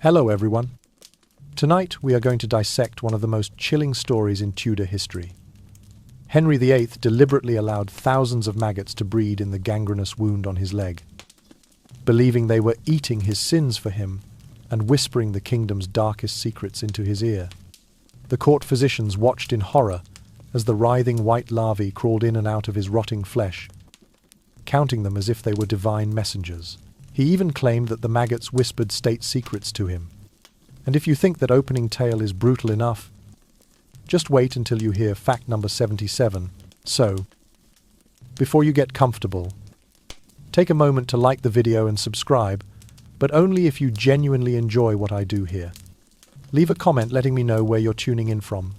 Hello everyone. Tonight we are going to dissect one of the most chilling stories in Tudor history. Henry VIII deliberately allowed thousands of maggots to breed in the gangrenous wound on his leg, believing they were eating his sins for him and whispering the kingdom's darkest secrets into his ear. The court physicians watched in horror as the writhing white larvae crawled in and out of his rotting flesh, counting them as if they were divine messengers. He even claimed that the maggots whispered state secrets to him. And if you think that opening tale is brutal enough, just wait until you hear fact number 77. So, before you get comfortable, take a moment to like the video and subscribe, but only if you genuinely enjoy what I do here. Leave a comment letting me know where you're tuning in from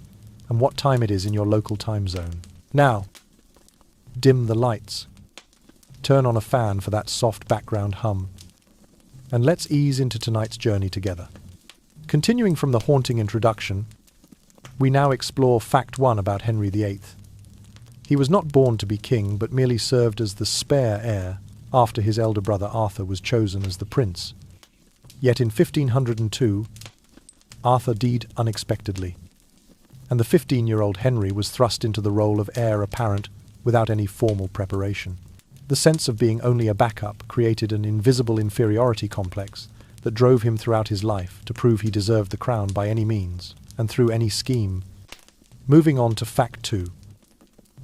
and what time it is in your local time zone. Now, dim the lights. Turn on a fan for that soft background hum. And let's ease into tonight's journey together. Continuing from the haunting introduction, we now explore fact 1 about Henry VIII. He was not born to be king, but merely served as the spare heir after his elder brother Arthur was chosen as the prince. Yet in 1502, Arthur died unexpectedly, and the 15-year-old Henry was thrust into the role of heir apparent without any formal preparation. The sense of being only a backup created an invisible inferiority complex that drove him throughout his life to prove he deserved the crown by any means and through any scheme. Moving on to fact 2.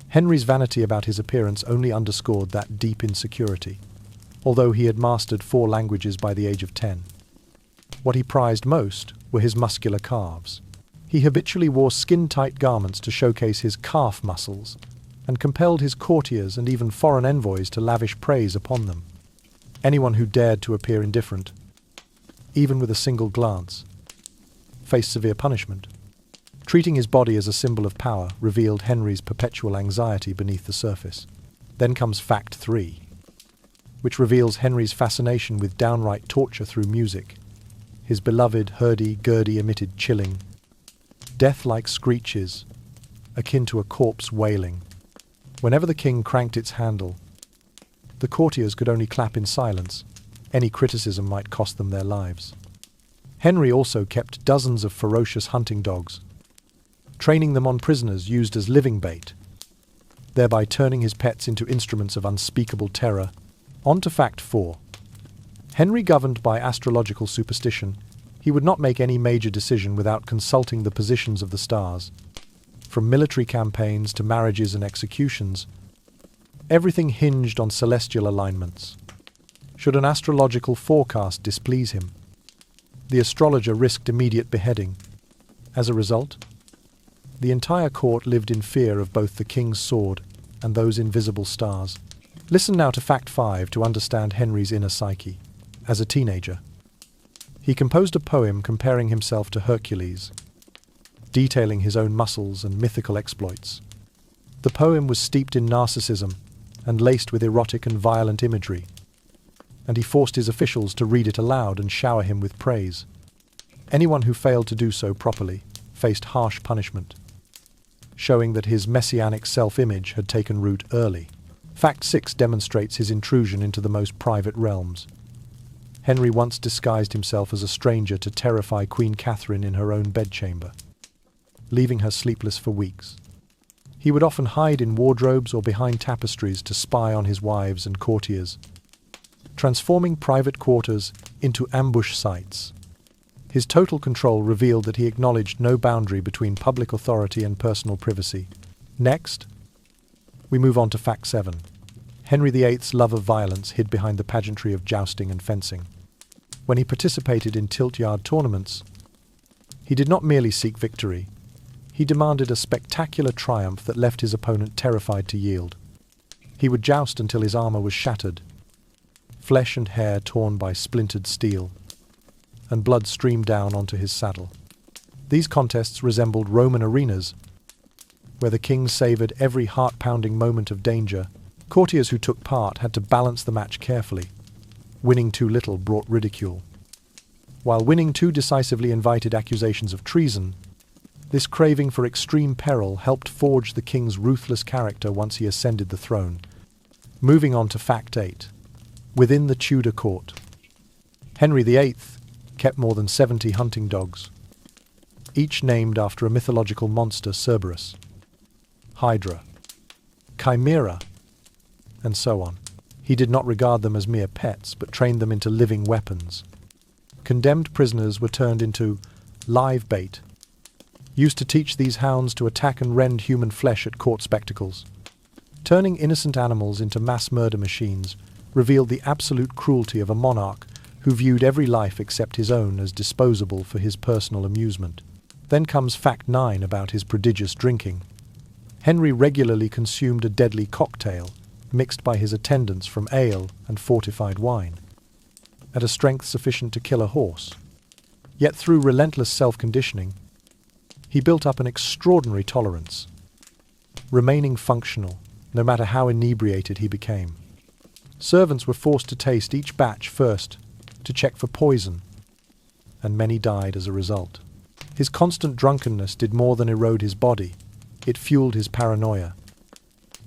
Henry's vanity about his appearance only underscored that deep insecurity, although he had mastered 4 languages by the age of 10. What he prized most were his muscular calves. He habitually wore skin-tight garments to showcase his calf muscles, and compelled his courtiers and even foreign envoys to lavish praise upon them. Anyone who dared to appear indifferent, even with a single glance, faced severe punishment. Treating his body as a symbol of power revealed Henry's perpetual anxiety beneath the surface. Then comes fact 3, which reveals Henry's fascination with downright torture through music. His beloved hurdy-gurdy emitted chilling, death-like screeches, akin to a corpse wailing. Whenever the king cranked its handle, the courtiers could only clap in silence. Any criticism might cost them their lives. Henry also kept dozens of ferocious hunting dogs, training them on prisoners used as living bait, thereby turning his pets into instruments of unspeakable terror. On to fact 4. Henry governed by astrological superstition. He would not make any major decision without consulting the positions of the stars. From military campaigns to marriages and executions, everything hinged on celestial alignments. Should an astrological forecast displease him, the astrologer risked immediate beheading. As a result, the entire court lived in fear of both the king's sword and those invisible stars. Listen now to fact 5 to understand Henry's inner psyche. As a teenager, he composed a poem comparing himself to Hercules, detailing his own muscles and mythical exploits. The poem was steeped in narcissism and laced with erotic and violent imagery, and he forced his officials to read it aloud and shower him with praise. Anyone who failed to do so properly faced harsh punishment, showing that his messianic self-image had taken root early. Fact 6 demonstrates his intrusion into the most private realms. Henry once disguised himself as a stranger to terrify Queen Catherine in her own bedchamber, leaving her sleepless for weeks. He would often hide in wardrobes or behind tapestries to spy on his wives and courtiers, transforming private quarters into ambush sites. His total control revealed that he acknowledged no boundary between public authority and personal privacy. Next, we move on to fact 7. Henry VIII's love of violence hid behind the pageantry of jousting and fencing. When he participated in tilt-yard tournaments, he did not merely seek victory. He demanded a spectacular triumph that left his opponent terrified to yield. He would joust until his armor was shattered, flesh and hair torn by splintered steel, and blood streamed down onto his saddle. These contests resembled Roman arenas, where the king savored every heart-pounding moment of danger. Courtiers who took part had to balance the match carefully. Winning too little brought ridicule, while winning too decisively invited accusations of treason. This craving for extreme peril helped forge the king's ruthless character once he ascended the throne. Moving on to fact 8. Within the Tudor court, Henry VIII kept more than 70 hunting dogs, each named after a mythological monster: Cerberus, Hydra, Chimera, and so on. He did not regard them as mere pets, but trained them into living weapons. Condemned prisoners were turned into live bait, used to teach these hounds to attack and rend human flesh at court spectacles. Turning innocent animals into mass murder machines revealed the absolute cruelty of a monarch who viewed every life except his own as disposable for his personal amusement. Then comes fact 9 about his prodigious drinking. Henry regularly consumed a deadly cocktail, mixed by his attendants from ale and fortified wine, at a strength sufficient to kill a horse. Yet through relentless self-conditioning, he built up an extraordinary tolerance, remaining functional no matter how inebriated he became. Servants were forced to taste each batch first to check for poison, and many died as a result. His constant drunkenness did more than erode his body. It fueled his paranoia,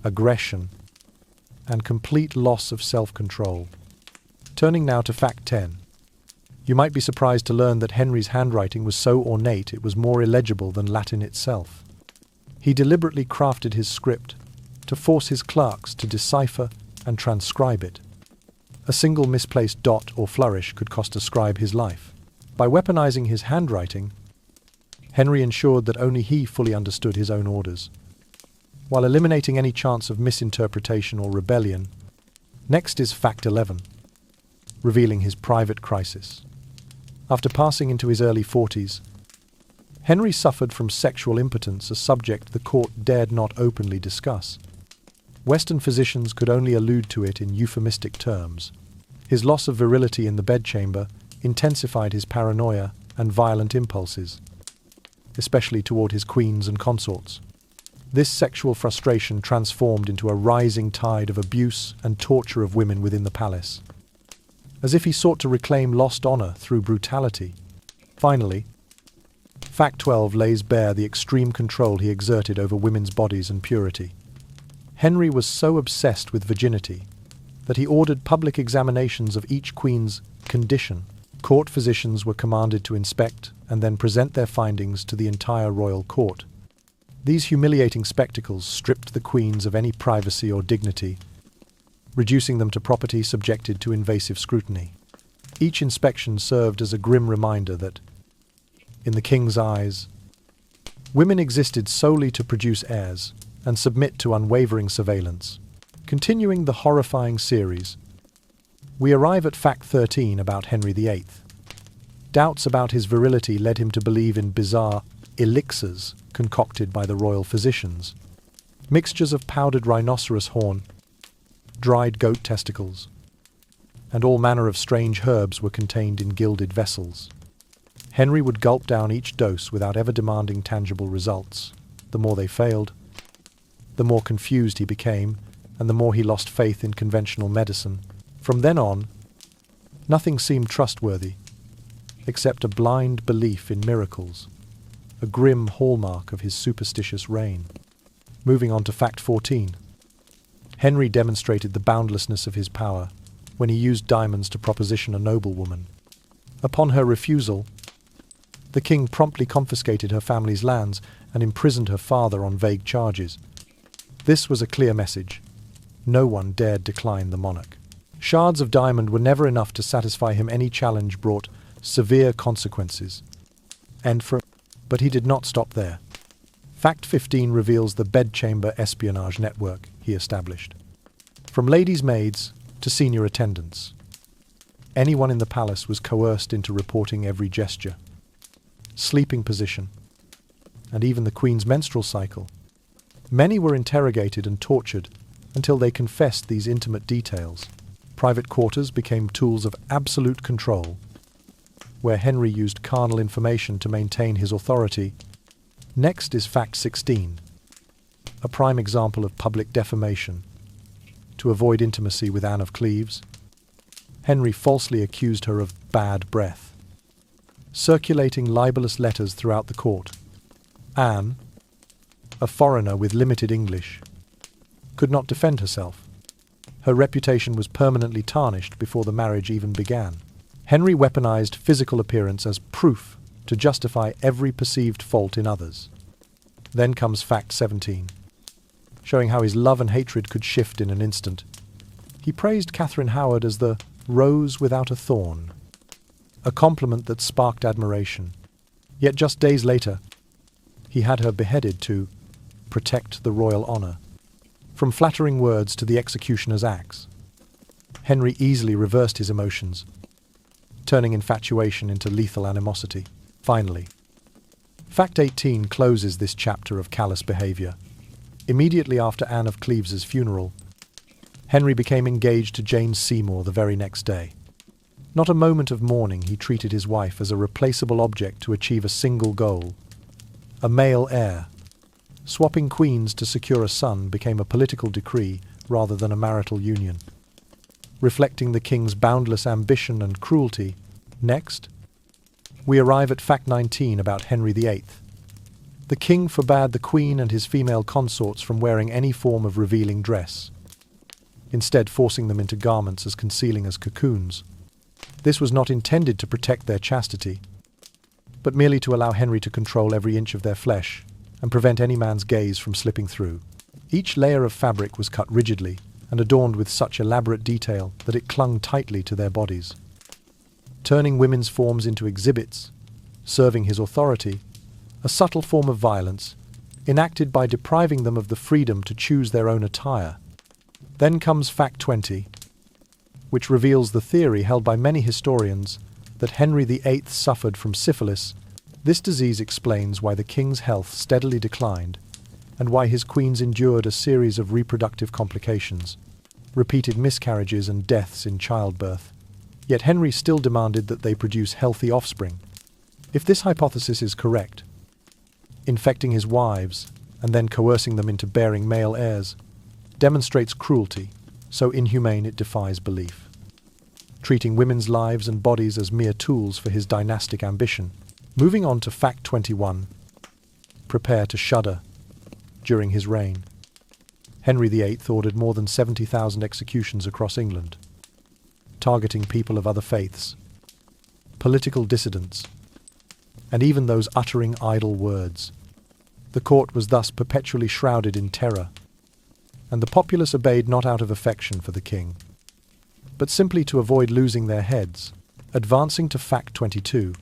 aggression, and complete loss of self-control. Turning now to fact 10. You might be surprised to learn that Henry's handwriting was so ornate it was more illegible than Latin itself. He deliberately crafted his script to force his clerks to decipher and transcribe it. A single misplaced dot or flourish could cost a scribe his life. By weaponizing his handwriting, Henry ensured that only he fully understood his own orders, while eliminating any chance of misinterpretation or rebellion. Next is fact 11, revealing his private crisis. After passing into his early 40s, Henry suffered from sexual impotence, a subject the court dared not openly discuss. Western physicians could only allude to it in euphemistic terms. His loss of virility in the bedchamber intensified his paranoia and violent impulses, especially toward his queens and consorts. This sexual frustration transformed into a rising tide of abuse and torture of women within the palace, as if he sought to reclaim lost honor through brutality. Finally, fact 12 lays bare the extreme control he exerted over women's bodies and purity. Henry was so obsessed with virginity that he ordered public examinations of each queen's condition. Court physicians were commanded to inspect and then present their findings to the entire royal court. These humiliating spectacles stripped the queens of any privacy or dignity, reducing them to property subjected to invasive scrutiny. Each inspection served as a grim reminder that, in the king's eyes, women existed solely to produce heirs and submit to unwavering surveillance. Continuing the horrifying series, we arrive at fact 13 about Henry VIII. Doubts about his virility led him to believe in bizarre elixirs concocted by the royal physicians. Mixtures of powdered rhinoceros horn, dried goat testicles, and all manner of strange herbs were contained in gilded vessels. Henry would gulp down each dose without ever demanding tangible results. The more they failed, the more confused he became, and the more he lost faith in conventional medicine. From then on, nothing seemed trustworthy, except a blind belief in miracles, a grim hallmark of his superstitious reign. Moving on to fact 14. Henry demonstrated the boundlessness of his power when he used diamonds to proposition a noblewoman. Upon her refusal, the king promptly confiscated her family's lands and imprisoned her father on vague charges. This was a clear message. No one dared decline the monarch. Shards of diamond were never enough to satisfy him. Any challenge brought severe consequences. But he did not stop there. Fact 15 reveals the bedchamber espionage network he established. From ladies' maids to senior attendants, anyone in the palace was coerced into reporting every gesture, sleeping position, and even the queen's menstrual cycle. Many were interrogated and tortured until they confessed these intimate details. Private quarters became tools of absolute control, where Henry used carnal information to maintain his authority. Next is fact 16, a prime example of public defamation. To avoid intimacy with Anne of Cleves, Henry falsely accused her of bad breath, circulating libelous letters throughout the court. Anne, a foreigner with limited English, could not defend herself. Her reputation was permanently tarnished before the marriage even began. Henry weaponized physical appearance as proof to justify every perceived fault in others. Then comes fact 17, showing how his love and hatred could shift in an instant. He praised Catherine Howard as the rose without a thorn, a compliment that sparked admiration. Yet just days later, he had her beheaded to protect the royal honour. From flattering words to the executioner's axe, Henry easily reversed his emotions, turning infatuation into lethal animosity. Finally, fact 18 closes this chapter of callous behaviour. Immediately after Anne of Cleves's funeral, Henry became engaged to Jane Seymour the very next day. Not a moment of mourning, he treated his wife as a replaceable object to achieve a single goal: a male heir. Swapping queens to secure a son became a political decree rather than a marital union, reflecting the king's boundless ambition and cruelty. Next, we arrive at fact 19 about Henry VIII. The king forbade the queen and his female consorts from wearing any form of revealing dress, instead forcing them into garments as concealing as cocoons. This was not intended to protect their chastity, but merely to allow Henry to control every inch of their flesh and prevent any man's gaze from slipping through. Each layer of fabric was cut rigidly and adorned with such elaborate detail that it clung tightly to their bodies, turning women's forms into exhibits, serving his authority, a subtle form of violence, enacted by depriving them of the freedom to choose their own attire. Then comes fact 20, which reveals the theory held by many historians that Henry VIII suffered from syphilis. This disease explains why the king's health steadily declined and why his queens endured a series of reproductive complications, repeated miscarriages and deaths in childbirth. Yet Henry still demanded that they produce healthy offspring. If this hypothesis is correct, infecting his wives and then coercing them into bearing male heirs demonstrates cruelty so inhumane it defies belief, treating women's lives and bodies as mere tools for his dynastic ambition. Moving on to fact 21, prepare to shudder. During his reign, Henry VIII ordered more than 70,000 executions across England, targeting people of other faiths, political dissidents, and even those uttering idle words. The court was thus perpetually shrouded in terror, and the populace obeyed not out of affection for the king, but simply to avoid losing their heads. Advancing to fact 22,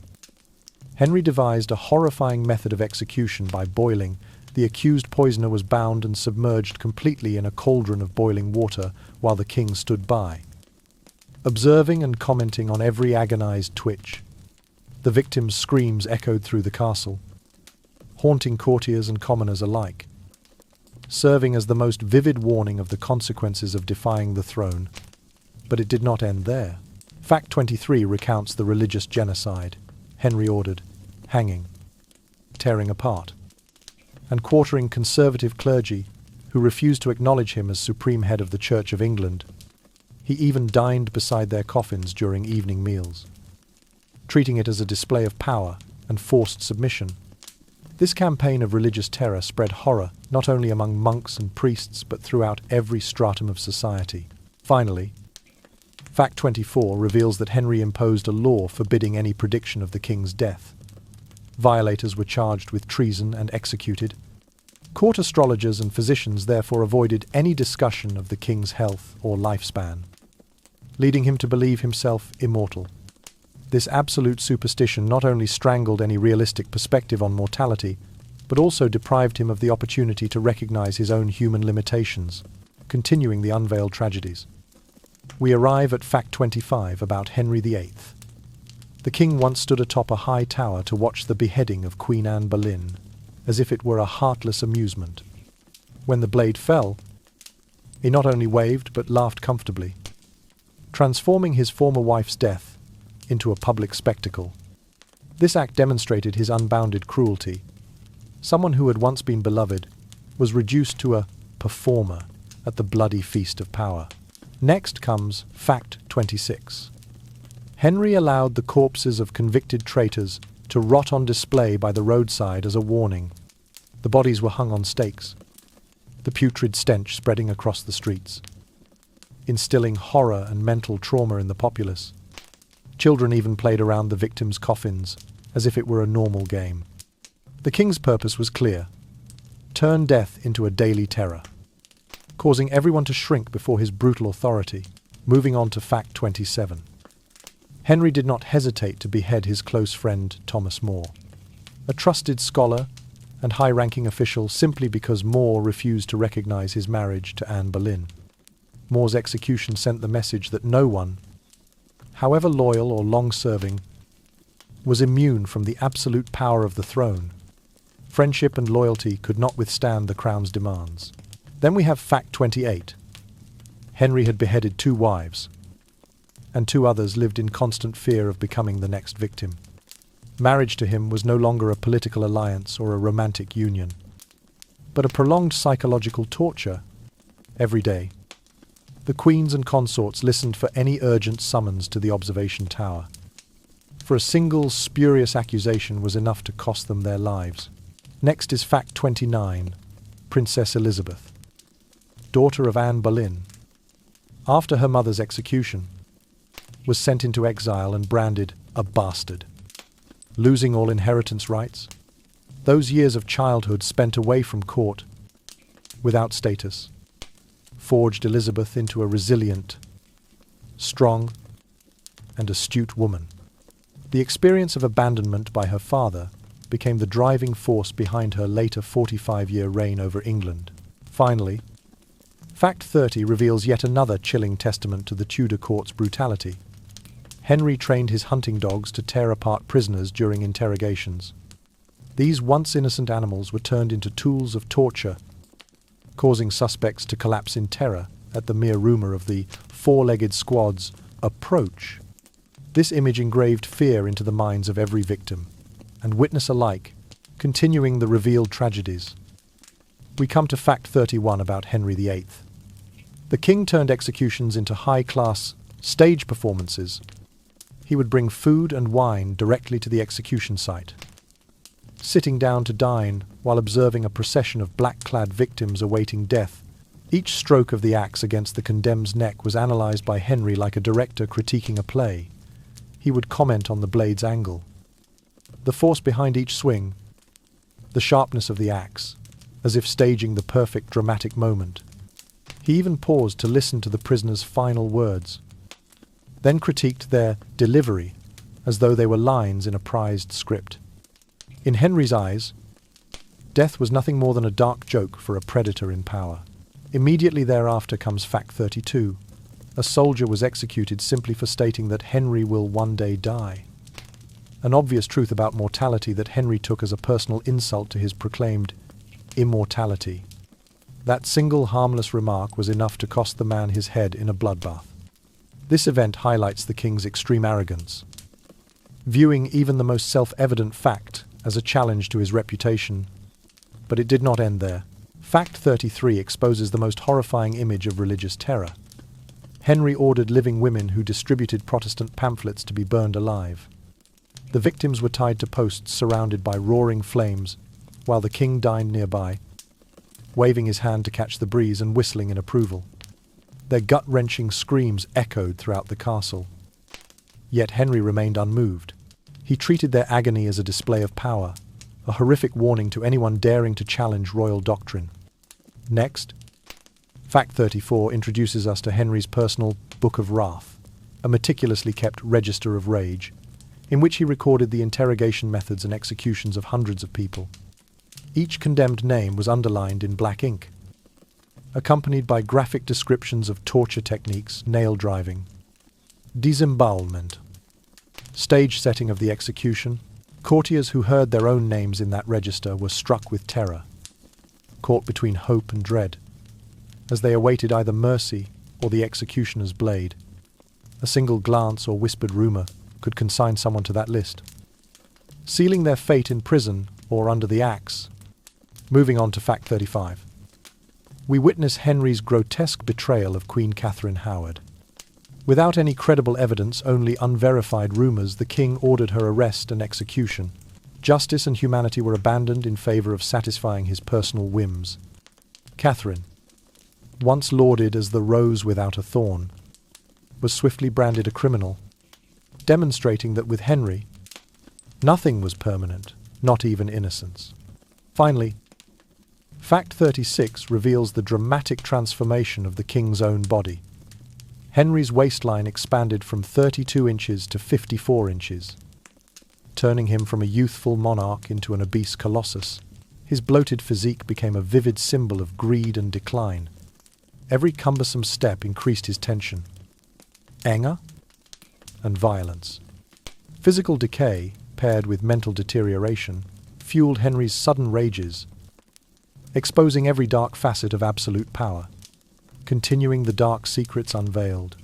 Henry devised a horrifying method of execution by boiling. The accused poisoner was bound and submerged completely in a cauldron of boiling water while the king stood by, observing and commenting on every agonized twitch. The victim's screams echoed through the castle, haunting courtiers and commoners alike, serving as the most vivid warning of the consequences of defying the throne. But it did not end there. Fact 23 recounts the religious genocide. Henry ordered hanging, tearing apart, and quartering conservative clergy who refused to acknowledge him as supreme head of the Church of England. He even dined beside their coffins during evening meals, treating it as a display of power and forced submission. This campaign of religious terror spread horror not only among monks and priests but throughout every stratum of society. Finally, fact 24 reveals that Henry imposed a law forbidding any prediction of the king's death. Violators were charged with treason and executed. Court astrologers and physicians therefore avoided any discussion of the king's health or lifespan, leading him to believe himself immortal. This absolute superstition not only strangled any realistic perspective on mortality, but also deprived him of the opportunity to recognize his own human limitations, continuing the unveiled tragedies. We arrive at fact 25 about Henry VIII. The king once stood atop a high tower to watch the beheading of Queen Anne Boleyn, as if it were a heartless amusement. When the blade fell, he not only waved but laughed comfortably, transforming his former wife's death into a public spectacle. This act demonstrated his unbounded cruelty. Someone who had once been beloved was reduced to a performer at the bloody feast of power. Next comes fact 26. Henry allowed the corpses of convicted traitors to rot on display by the roadside as a warning. The bodies were hung on stakes, the putrid stench spreading across the streets, instilling horror and mental trauma in the populace. Children even played around the victims' coffins, as if it were a normal game. The king's purpose was clear: turn death into a daily terror, causing everyone to shrink before his brutal authority. Moving on to fact 27. Henry did not hesitate to behead his close friend Thomas More, a trusted scholar and high-ranking official, simply because More refused to recognize his marriage to Anne Boleyn. More's execution sent the message that no one, however loyal or long-serving, was immune from the absolute power of the throne. Friendship and loyalty could not withstand the crown's demands. Then we have fact 28. Henry had beheaded 2 wives, and 2 others lived in constant fear of becoming the next victim. Marriage to him was no longer a political alliance or a romantic union, but a prolonged psychological torture. Every day, the queens and consorts listened for any urgent summons to the observation tower. For a single spurious accusation was enough to cost them their lives. Next is fact 29. Princess Elizabeth, daughter of Anne Boleyn, after her mother's execution, was sent into exile and branded a bastard, losing all inheritance rights. Those years of childhood spent away from court, without status, forged Elizabeth into a resilient, strong, and astute woman. The experience of abandonment by her father became the driving force behind her later 45-year reign over England. Finally, fact 30 reveals yet another chilling testament to the Tudor court's brutality. Henry trained his hunting dogs to tear apart prisoners during interrogations. These once innocent animals were turned into tools of torture, causing suspects to collapse in terror at the mere rumor of the 4-legged squad's approach. This image engraved fear into the minds of every victim and witness alike, continuing the revealed tragedies. We come to fact 31 about Henry VIII. The king turned executions into high-class stage performances. He would bring food and wine directly to the execution site, sitting down to dine while observing a procession of black-clad victims awaiting death. Each stroke of the axe against the condemned's neck was analyzed by Henry like a director critiquing a play. He would comment on the blade's angle, the force behind each swing, the sharpness of the axe, as if staging the perfect dramatic moment. He even paused to listen to the prisoner's final words, then critiqued their delivery as though they were lines in a prized script. In Henry's eyes, death was nothing more than a dark joke for a predator in power. Immediately thereafter comes fact 32. A soldier was executed simply for stating that Henry will one day die. An obvious truth about mortality that Henry took as a personal insult to his proclaimed immortality. That single harmless remark was enough to cost the man his head in a bloodbath. This event highlights the king's extreme arrogance, viewing even the most self-evident fact as a challenge to his reputation. But it did not end there. Fact 33 exposes the most horrifying image of religious terror. Henry ordered living women who distributed Protestant pamphlets to be burned alive. The victims were tied to posts surrounded by roaring flames, while the king dined nearby, waving his hand to catch the breeze and whistling in approval. Their gut-wrenching screams echoed throughout the castle. Yet Henry remained unmoved. He treated their agony as a display of power, a horrific warning to anyone daring to challenge royal doctrine. Next, fact 34 introduces us to Henry's personal Book of Wrath, a meticulously kept register of rage, in which he recorded the interrogation methods and executions of hundreds of people. Each condemned name was underlined in black ink, accompanied by graphic descriptions of torture techniques, nail driving, disembowelment, stage setting of the execution. Courtiers who heard their own names in that register were struck with terror, caught between hope and dread, as they awaited either mercy or the executioner's blade. A single glance or whispered rumor could consign someone to that list, sealing their fate in prison or under the axe. Moving on to fact 35. We witness Henry's grotesque betrayal of Queen Catherine Howard. Without any credible evidence, only unverified rumors, the king ordered her arrest and execution. Justice and humanity were abandoned in favor of satisfying his personal whims. Catherine, once lauded as the rose without a thorn, was swiftly branded a criminal, demonstrating that with Henry, nothing was permanent, not even innocence. Finally, Fact 36 reveals the dramatic transformation of the king's own body. Henry's waistline expanded from 32 inches to 54 inches, turning him from a youthful monarch into an obese colossus. His bloated physique became a vivid symbol of greed and decline. Every cumbersome step increased his tension, anger, and violence. Physical decay, paired with mental deterioration, fueled Henry's sudden rages, exposing every dark facet of absolute power, continuing the dark secrets unveiled.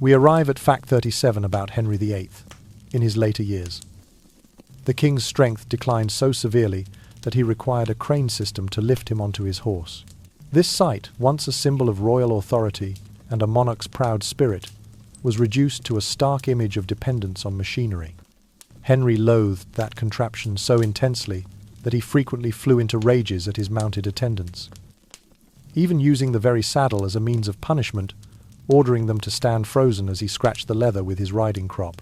We arrive at Fact 37 about Henry VIII, in his later years. The king's strength declined so severely that he required a crane system to lift him onto his horse. This sight, once a symbol of royal authority and a monarch's proud spirit, was reduced to a stark image of dependence on machinery. Henry loathed that contraption so intensely that he frequently flew into rages at his mounted attendants, even using the very saddle as a means of punishment, ordering them to stand frozen as he scratched the leather with his riding crop,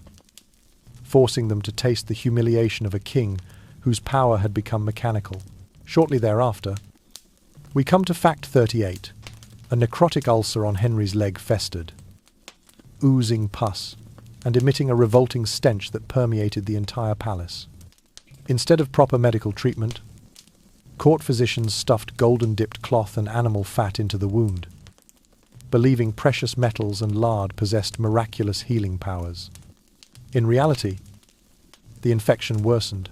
forcing them to taste the humiliation of a king whose power had become mechanical. Shortly thereafter, we come to Fact 38. A necrotic ulcer on Henry's leg festered, oozing pus and emitting a revolting stench that permeated the entire palace. Instead of proper medical treatment, court physicians stuffed golden-dipped cloth and animal fat into the wound, believing precious metals and lard possessed miraculous healing powers. In reality, the infection worsened.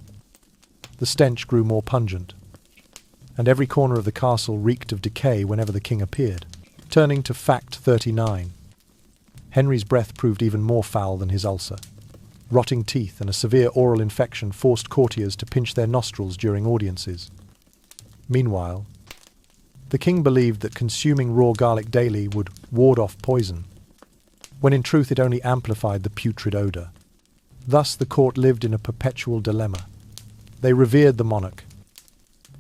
The stench grew more pungent, and every corner of the castle reeked of decay whenever the king appeared. Turning to Fact 39. Henry's breath proved even more foul than his ulcer. Rotting teeth and a severe oral infection forced courtiers to pinch their nostrils during audiences. Meanwhile, the king believed that consuming raw garlic daily would ward off poison, when in truth it only amplified the putrid odor. Thus the court lived in a perpetual dilemma. They revered the monarch,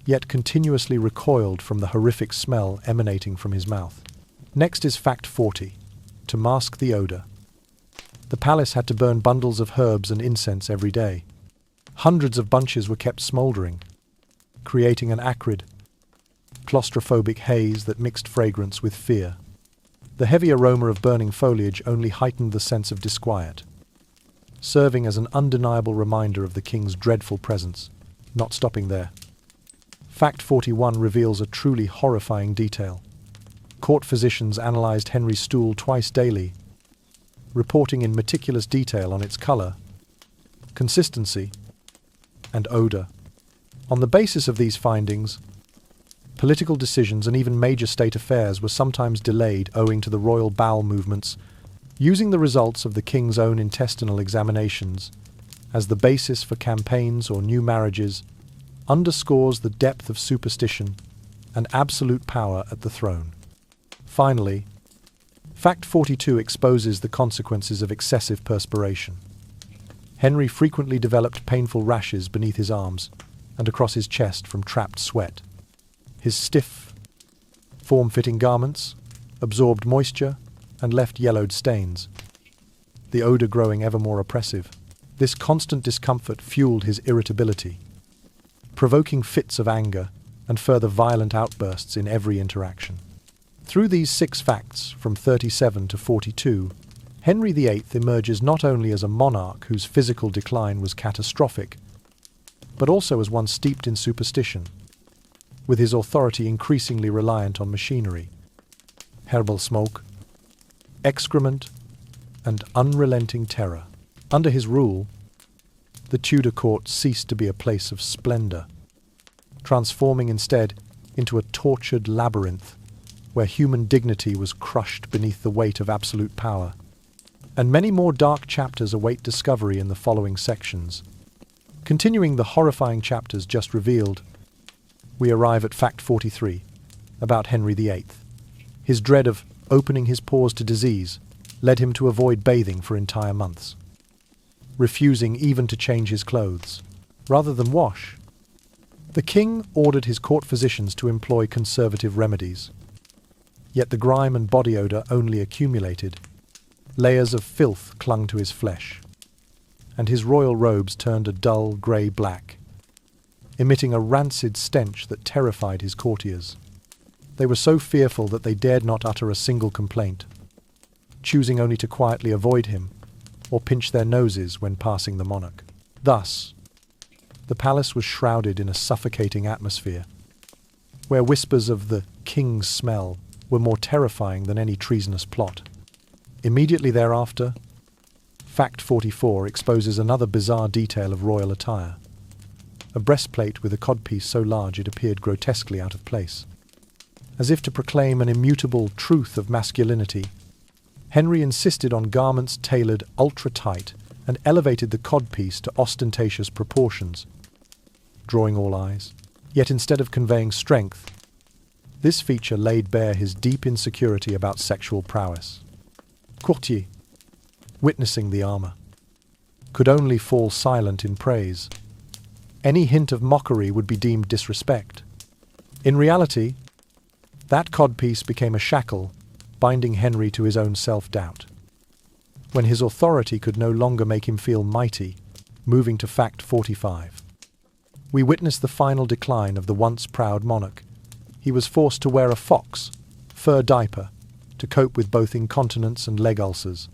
yet continuously recoiled from the horrific smell emanating from his mouth. Next is Fact 40. To mask the odor, the palace had to burn bundles of herbs and incense every day. Hundreds of bunches were kept smouldering, creating an acrid, claustrophobic haze that mixed fragrance with fear. The heavy aroma of burning foliage only heightened the sense of disquiet, serving as an undeniable reminder of the king's dreadful presence. Not stopping there, Fact 41 reveals a truly horrifying detail. Court physicians analyzed Henry's stool twice daily, reporting in meticulous detail on its color, consistency, and odor. On the basis of these findings, political decisions and even major state affairs were sometimes delayed owing to the royal bowel movements. Using the results of the king's own intestinal examinations as the basis for campaigns or new marriages underscores the depth of superstition and absolute power at the throne. Finally, Fact 42 exposes the consequences of excessive perspiration. Henry frequently developed painful rashes beneath his arms and across his chest from trapped sweat. His stiff, form-fitting garments absorbed moisture and left yellowed stains, the odor growing ever more oppressive. This constant discomfort fueled his irritability, provoking fits of anger and further violent outbursts in every interaction. Through these 6 facts, from 37 to 42, Henry VIII emerges not only as a monarch whose physical decline was catastrophic, but also as one steeped in superstition, with his authority increasingly reliant on machinery, herbal smoke, excrement, and unrelenting terror. Under his rule, the Tudor court ceased to be a place of splendor, transforming instead into a tortured labyrinth where human dignity was crushed beneath the weight of absolute power. And many more dark chapters await discovery in the following sections. Continuing the horrifying chapters just revealed, we arrive at Fact 43, about Henry VIII. His dread of opening his pores to disease led him to avoid bathing for entire months, refusing even to change his clothes. Rather than wash, the king ordered his court physicians to employ conservative remedies. Yet the grime and body odor only accumulated. Layers of filth clung to his flesh, and his royal robes turned a dull grey-black, emitting a rancid stench that terrified his courtiers. They were so fearful that they dared not utter a single complaint, choosing only to quietly avoid him or pinch their noses when passing the monarch. Thus, the palace was shrouded in a suffocating atmosphere, where whispers of the king's smell were more terrifying than any treasonous plot. Immediately thereafter, Fact 44 exposes another bizarre detail of royal attire. A breastplate with a codpiece so large it appeared grotesquely out of place. As if to proclaim an immutable truth of masculinity, Henry insisted on garments tailored ultra-tight and elevated the codpiece to ostentatious proportions, drawing all eyes. Yet instead of conveying strength, this feature laid bare his deep insecurity about sexual prowess. Courtier, witnessing the armor, could only fall silent in praise. Any hint of mockery would be deemed disrespect. In reality, that codpiece became a shackle, binding Henry to his own self-doubt. When his authority could no longer make him feel mighty, moving to Fact 45. We witness the final decline of the once proud monarch. He was forced to wear a fur diaper, to cope with both incontinence and leg ulcers.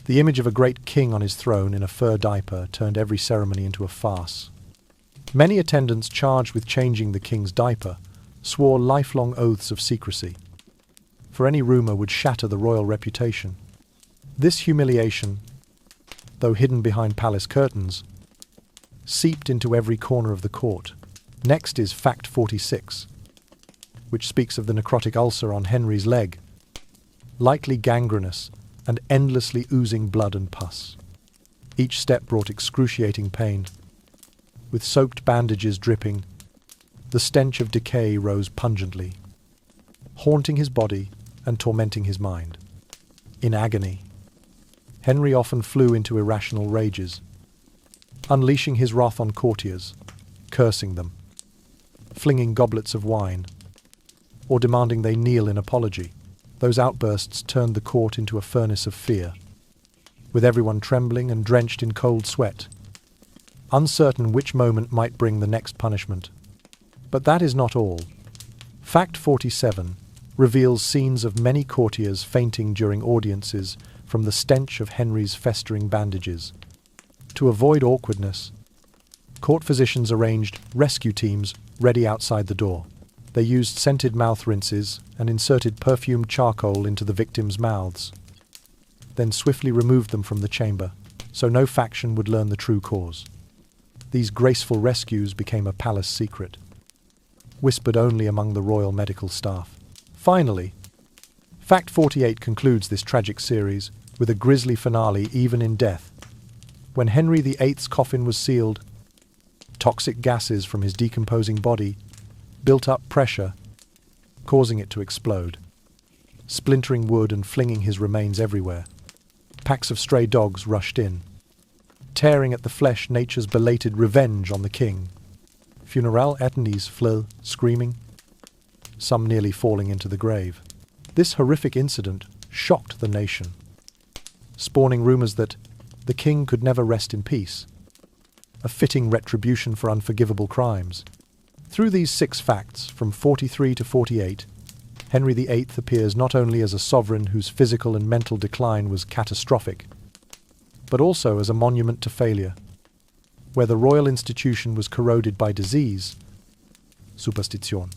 The image of a great king on his throne in a fur diaper turned every ceremony into a farce. Many attendants charged with changing the king's diaper swore lifelong oaths of secrecy, for any rumour would shatter the royal reputation. This humiliation, though hidden behind palace curtains, seeped into every corner of the court. Next is Fact 46, which speaks of the necrotic ulcer on Henry's leg, lightly gangrenous and endlessly oozing blood and pus. Each step brought excruciating pain. With soaked bandages dripping, the stench of decay rose pungently, haunting his body and tormenting his mind. In agony, Henry often flew into irrational rages, unleashing his wrath on courtiers, cursing them, flinging goblets of wine, or demanding they kneel in apology. Those outbursts turned the court into a furnace of fear, with everyone trembling and drenched in cold sweat, uncertain which moment might bring the next punishment. But that is not all. Fact 47 reveals scenes of many courtiers fainting during audiences from the stench of Henry's festering bandages. To avoid awkwardness, court physicians arranged rescue teams ready outside the door. They used scented mouth rinses and inserted perfumed charcoal into the victims' mouths, then swiftly removed them from the chamber, so no faction would learn the true cause. These graceful rescues became a palace secret, whispered only among the royal medical staff. Finally, Fact 48 concludes this tragic series with a grisly finale even in death. When Henry VIII's coffin was sealed, toxic gases from his decomposing body built up pressure, causing it to explode, splintering wood and flinging his remains everywhere. Packs of stray dogs rushed in, tearing at the flesh nature's belated revenge on the king. Funeral attendees fled, screaming, some nearly falling into the grave. This horrific incident shocked the nation, spawning rumours that the king could never rest in peace, a fitting retribution for unforgivable crimes. Through these 6 facts, from 43 to 48, Henry VIII appears not only as a sovereign whose physical and mental decline was catastrophic, but also as a monument to failure, where the royal institution was corroded by disease, Superstition,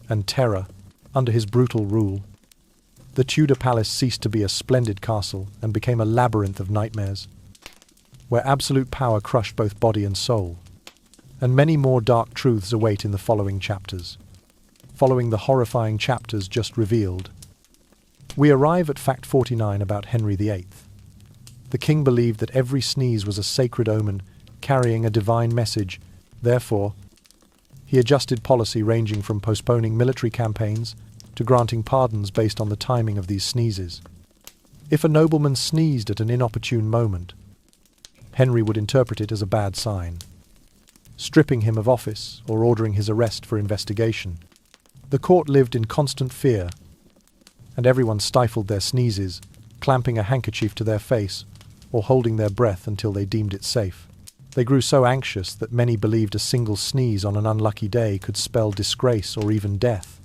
and terror. Under his brutal rule, the Tudor palace ceased to be a splendid castle and became a labyrinth of nightmares, where absolute power crushed both body and soul. And many more dark truths await in the following chapters. Following the horrifying chapters just revealed, we arrive at Fact 49 about Henry VIII. The king believed that every sneeze was a sacred omen, carrying a divine message. Therefore, he adjusted policy ranging from postponing military campaigns to granting pardons based on the timing of these sneezes. If a nobleman sneezed at an inopportune moment, Henry would interpret it as a bad sign, stripping him of office or ordering his arrest for investigation. The court lived in constant fear, and everyone stifled their sneezes, clamping a handkerchief to their face or holding their breath until they deemed it safe. They grew so anxious that many believed a single sneeze on an unlucky day could spell disgrace or even death.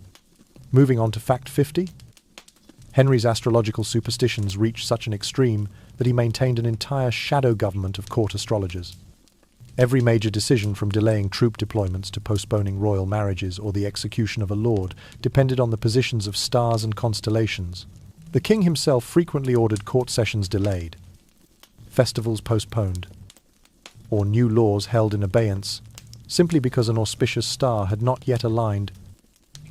Moving on to fact 50. Henry's astrological superstitions reached such an extreme that he maintained an entire shadow government of court astrologers. Every major decision, from delaying troop deployments to postponing royal marriages or the execution of a lord, depended on the positions of stars and constellations. The king himself frequently ordered court sessions delayed, festivals postponed, or new laws held in abeyance, simply because an auspicious star had not yet aligned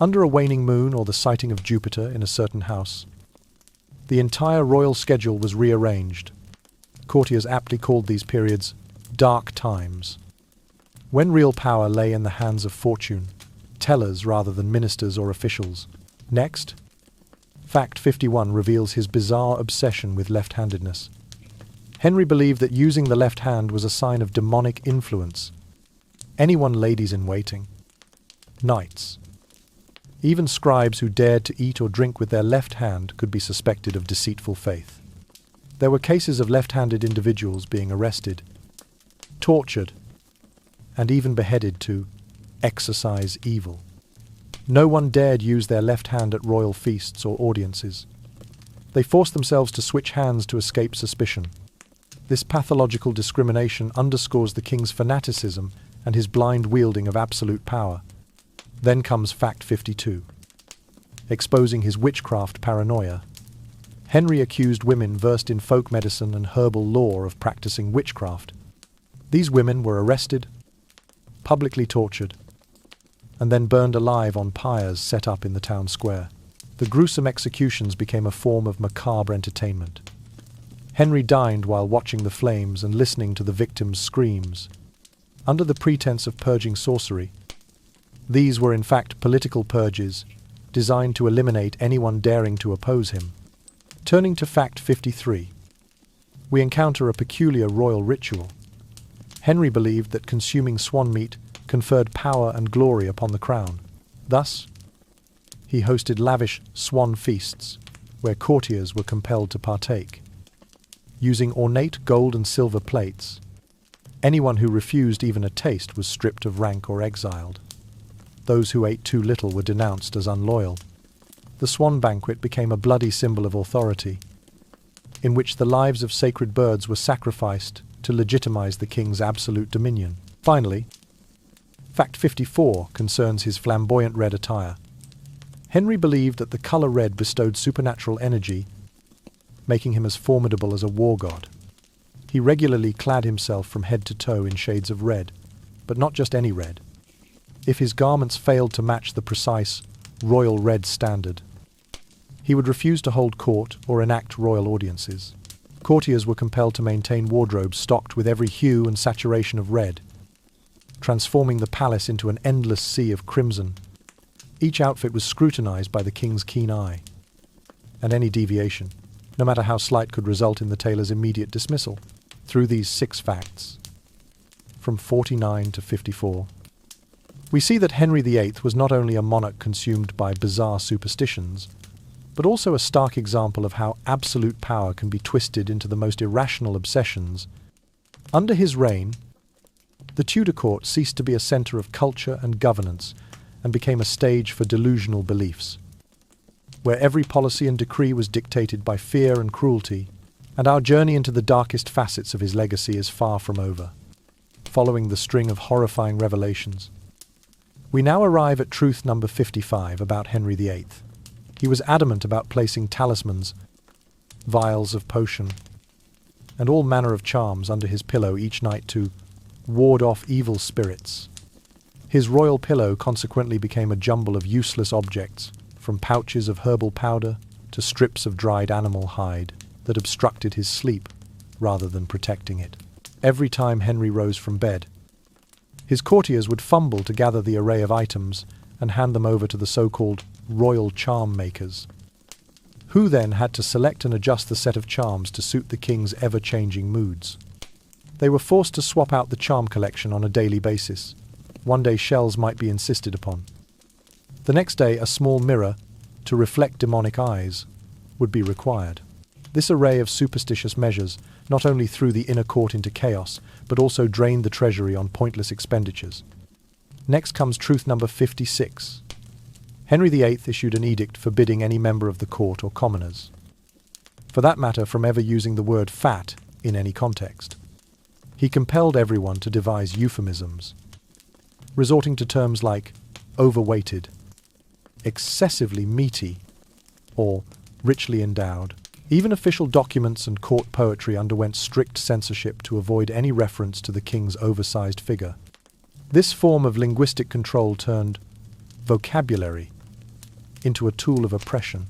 under a waning moon or the sighting of Jupiter in a certain house. The entire royal schedule was rearranged. Courtiers aptly called these periods dark times, when real power lay in the hands of fortune tellers rather than ministers or officials. Next, fact 51 reveals his bizarre obsession with left-handedness. Henry believed that using the left hand was a sign of demonic influence. Anyone ladies-in-waiting, knights, even scribes who dared to eat or drink with their left hand could be suspected of deceitful faith. There were cases of left-handed individuals being arrested, tortured, and even beheaded to exorcise evil. No one dared use their left hand at royal feasts or audiences. They forced themselves to switch hands to escape suspicion. This pathological discrimination underscores the king's fanaticism and his blind wielding of absolute power. Then comes fact 52. Exposing his witchcraft paranoia. Henry accused women versed in folk medicine and herbal lore of practicing witchcraft. These women were arrested, publicly tortured, and then burned alive on pyres set up in the town square. The gruesome executions became a form of macabre entertainment. Henry dined while watching the flames and listening to the victims' screams. Under the pretense of purging sorcery, these were in fact political purges designed to eliminate anyone daring to oppose him. Turning to fact 53, we encounter a peculiar royal ritual. Henry believed that consuming swan meat conferred power and glory upon the crown. Thus, he hosted lavish swan feasts, where courtiers were compelled to partake. Using ornate gold and silver plates, anyone who refused even a taste was stripped of rank or exiled. Those who ate too little were denounced as unloyal. The swan banquet became a bloody symbol of authority, in which the lives of sacred birds were sacrificed to legitimize the king's absolute dominion. Finally, fact 54 concerns his flamboyant red attire. Henry believed that the color red bestowed supernatural energy, making him as formidable as a war god. He regularly clad himself from head to toe in shades of red, but not just any red. If his garments failed to match the precise royal red standard, he would refuse to hold court or enact royal audiences. Courtiers were compelled to maintain wardrobes stocked with every hue and saturation of red, transforming the palace into an endless sea of crimson. Each outfit was scrutinized by the king's keen eye, and any deviation, no matter how slight, could result in the tailor's immediate dismissal. Through these 6 facts, from 49 to 54, we see that Henry VIII was not only a monarch consumed by bizarre superstitions, but also a stark example of how absolute power can be twisted into the most irrational obsessions. Under his reign, the Tudor court ceased to be a centre of culture and governance and became a stage for delusional beliefs, where every policy and decree was dictated by fear and cruelty, and our journey into the darkest facets of his legacy is far from over. Following the string of horrifying revelations, we now arrive at truth number 55 about Henry VIII. He was adamant about placing talismans, vials of potion, and all manner of charms under his pillow each night to ward off evil spirits. His royal pillow consequently became a jumble of useless objects, from pouches of herbal powder to strips of dried animal hide that obstructed his sleep rather than protecting it. Every time Henry rose from bed, his courtiers would fumble to gather the array of items and hand them over to the so-called royal charm makers, who then had to select and adjust the set of charms to suit the king's ever-changing moods. They were forced to swap out the charm collection on a daily basis. One day shells might be insisted upon. The next day a small mirror, to reflect demonic eyes, would be required. This array of superstitious measures not only threw the inner court into chaos, but also drained the treasury on pointless expenditures. Next comes truth number 56. Henry VIII issued an edict forbidding any member of the court or commoners, for that matter, from ever using the word fat in any context. He compelled everyone to devise euphemisms, resorting to terms like overweighted, excessively meaty, or richly endowed. Even official documents and court poetry underwent strict censorship to avoid any reference to the king's oversized figure. This form of linguistic control turned vocabulary into a tool of oppression.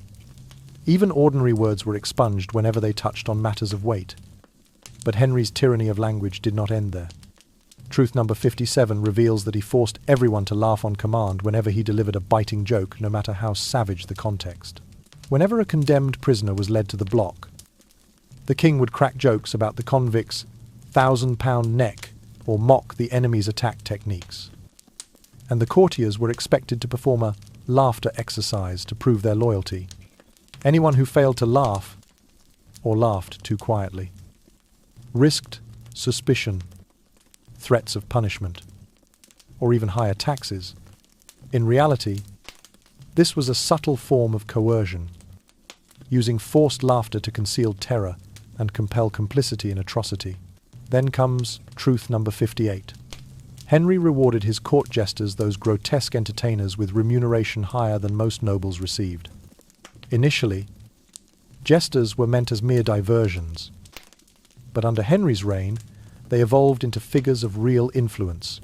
Even ordinary words were expunged whenever they touched on matters of weight. But Henry's tyranny of language did not end there. Truth number 57 reveals that he forced everyone to laugh on command whenever he delivered a biting joke, no matter how savage the context. Whenever a condemned prisoner was led to the block, the king would crack jokes about the convict's 1,000-pound neck or mock the enemy's attack techniques. And the courtiers were expected to perform a laughter exercise to prove their loyalty. Anyone who failed to laugh, or laughed too quietly, risked suspicion, threats of punishment, or even higher taxes. In reality, this was a subtle form of coercion, using forced laughter to conceal terror and compel complicity in atrocity. Then comes truth number 58. Henry rewarded his court jesters, those grotesque entertainers, with remuneration higher than most nobles received. Initially, jesters were meant as mere diversions, but under Henry's reign, they evolved into figures of real influence,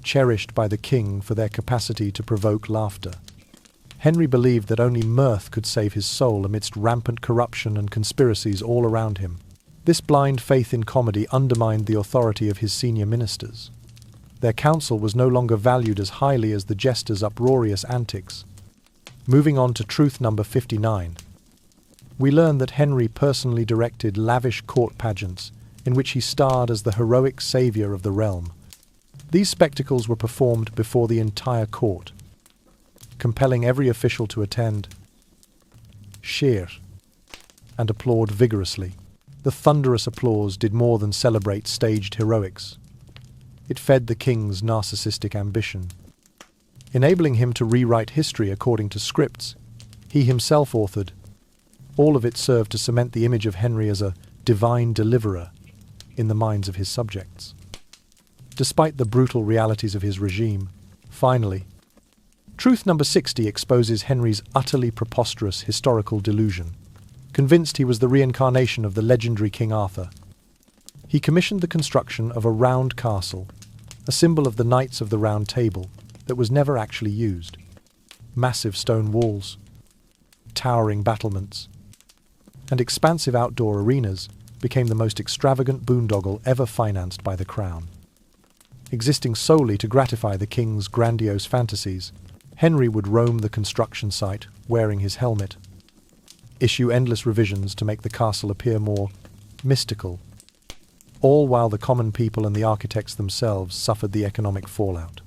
cherished by the king for their capacity to provoke laughter. Henry believed that only mirth could save his soul amidst rampant corruption and conspiracies all around him. This blind faith in comedy undermined the authority of his senior ministers. Their counsel was no longer valued as highly as the jesters' uproarious antics. Moving on to truth number 59. We learn that Henry personally directed lavish court pageants in which he starred as the heroic savior of the realm. These spectacles were performed before the entire court, compelling every official to attend, cheer, and applaud vigorously. The thunderous applause did more than celebrate staged heroics. It fed the king's narcissistic ambition, enabling him to rewrite history according to scripts he himself authored. All of it served to cement the image of Henry as a divine deliverer in the minds of his subjects. Despite the brutal realities of his regime, finally, truth number 60 exposes Henry's utterly preposterous historical delusion. Convinced he was the reincarnation of the legendary King Arthur, he commissioned the construction of a round castle, a symbol of the Knights of the Round Table, that was never actually used. Massive stone walls, towering battlements, and expansive outdoor arenas became the most extravagant boondoggle ever financed by the crown. Existing solely to gratify the king's grandiose fantasies, Henry would roam the construction site wearing his helmet, issue endless revisions to make the castle appear more mystical, all while the common people and the architects themselves suffered the economic fallout.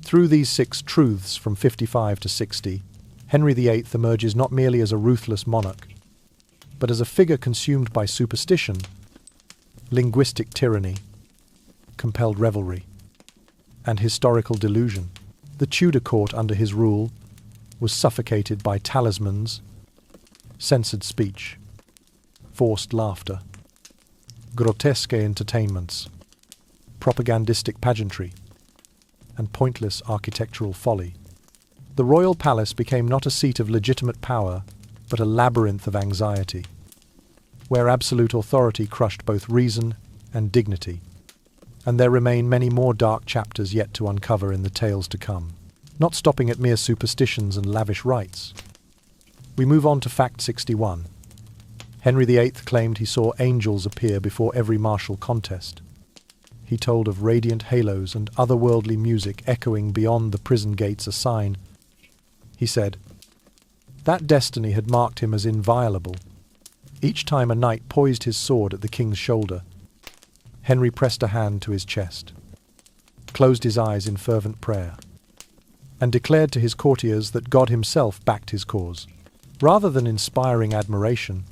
Through these 6 truths from 55 to 60, Henry VIII emerges not merely as a ruthless monarch, but as a figure consumed by superstition, linguistic tyranny, compelled revelry, and historical delusion. The Tudor court under his rule was suffocated by talismans, censored speech, forced laughter, grotesque entertainments, propagandistic pageantry, and pointless architectural folly. The royal palace became not a seat of legitimate power, but a labyrinth of anxiety, where absolute authority crushed both reason and dignity. And there remain many more dark chapters yet to uncover in the tales to come. Not stopping at mere superstitions and lavish rites, we move on to fact 61. Henry VIII claimed he saw angels appear before every martial contest. He told of radiant halos and otherworldly music echoing beyond the prison gates a sign. He said that destiny had marked him as inviolable. Each time a knight poised his sword at the king's shoulder, Henry pressed a hand to his chest, closed his eyes in fervent prayer, and declared to his courtiers that God himself backed his cause. Rather than inspiring admiration,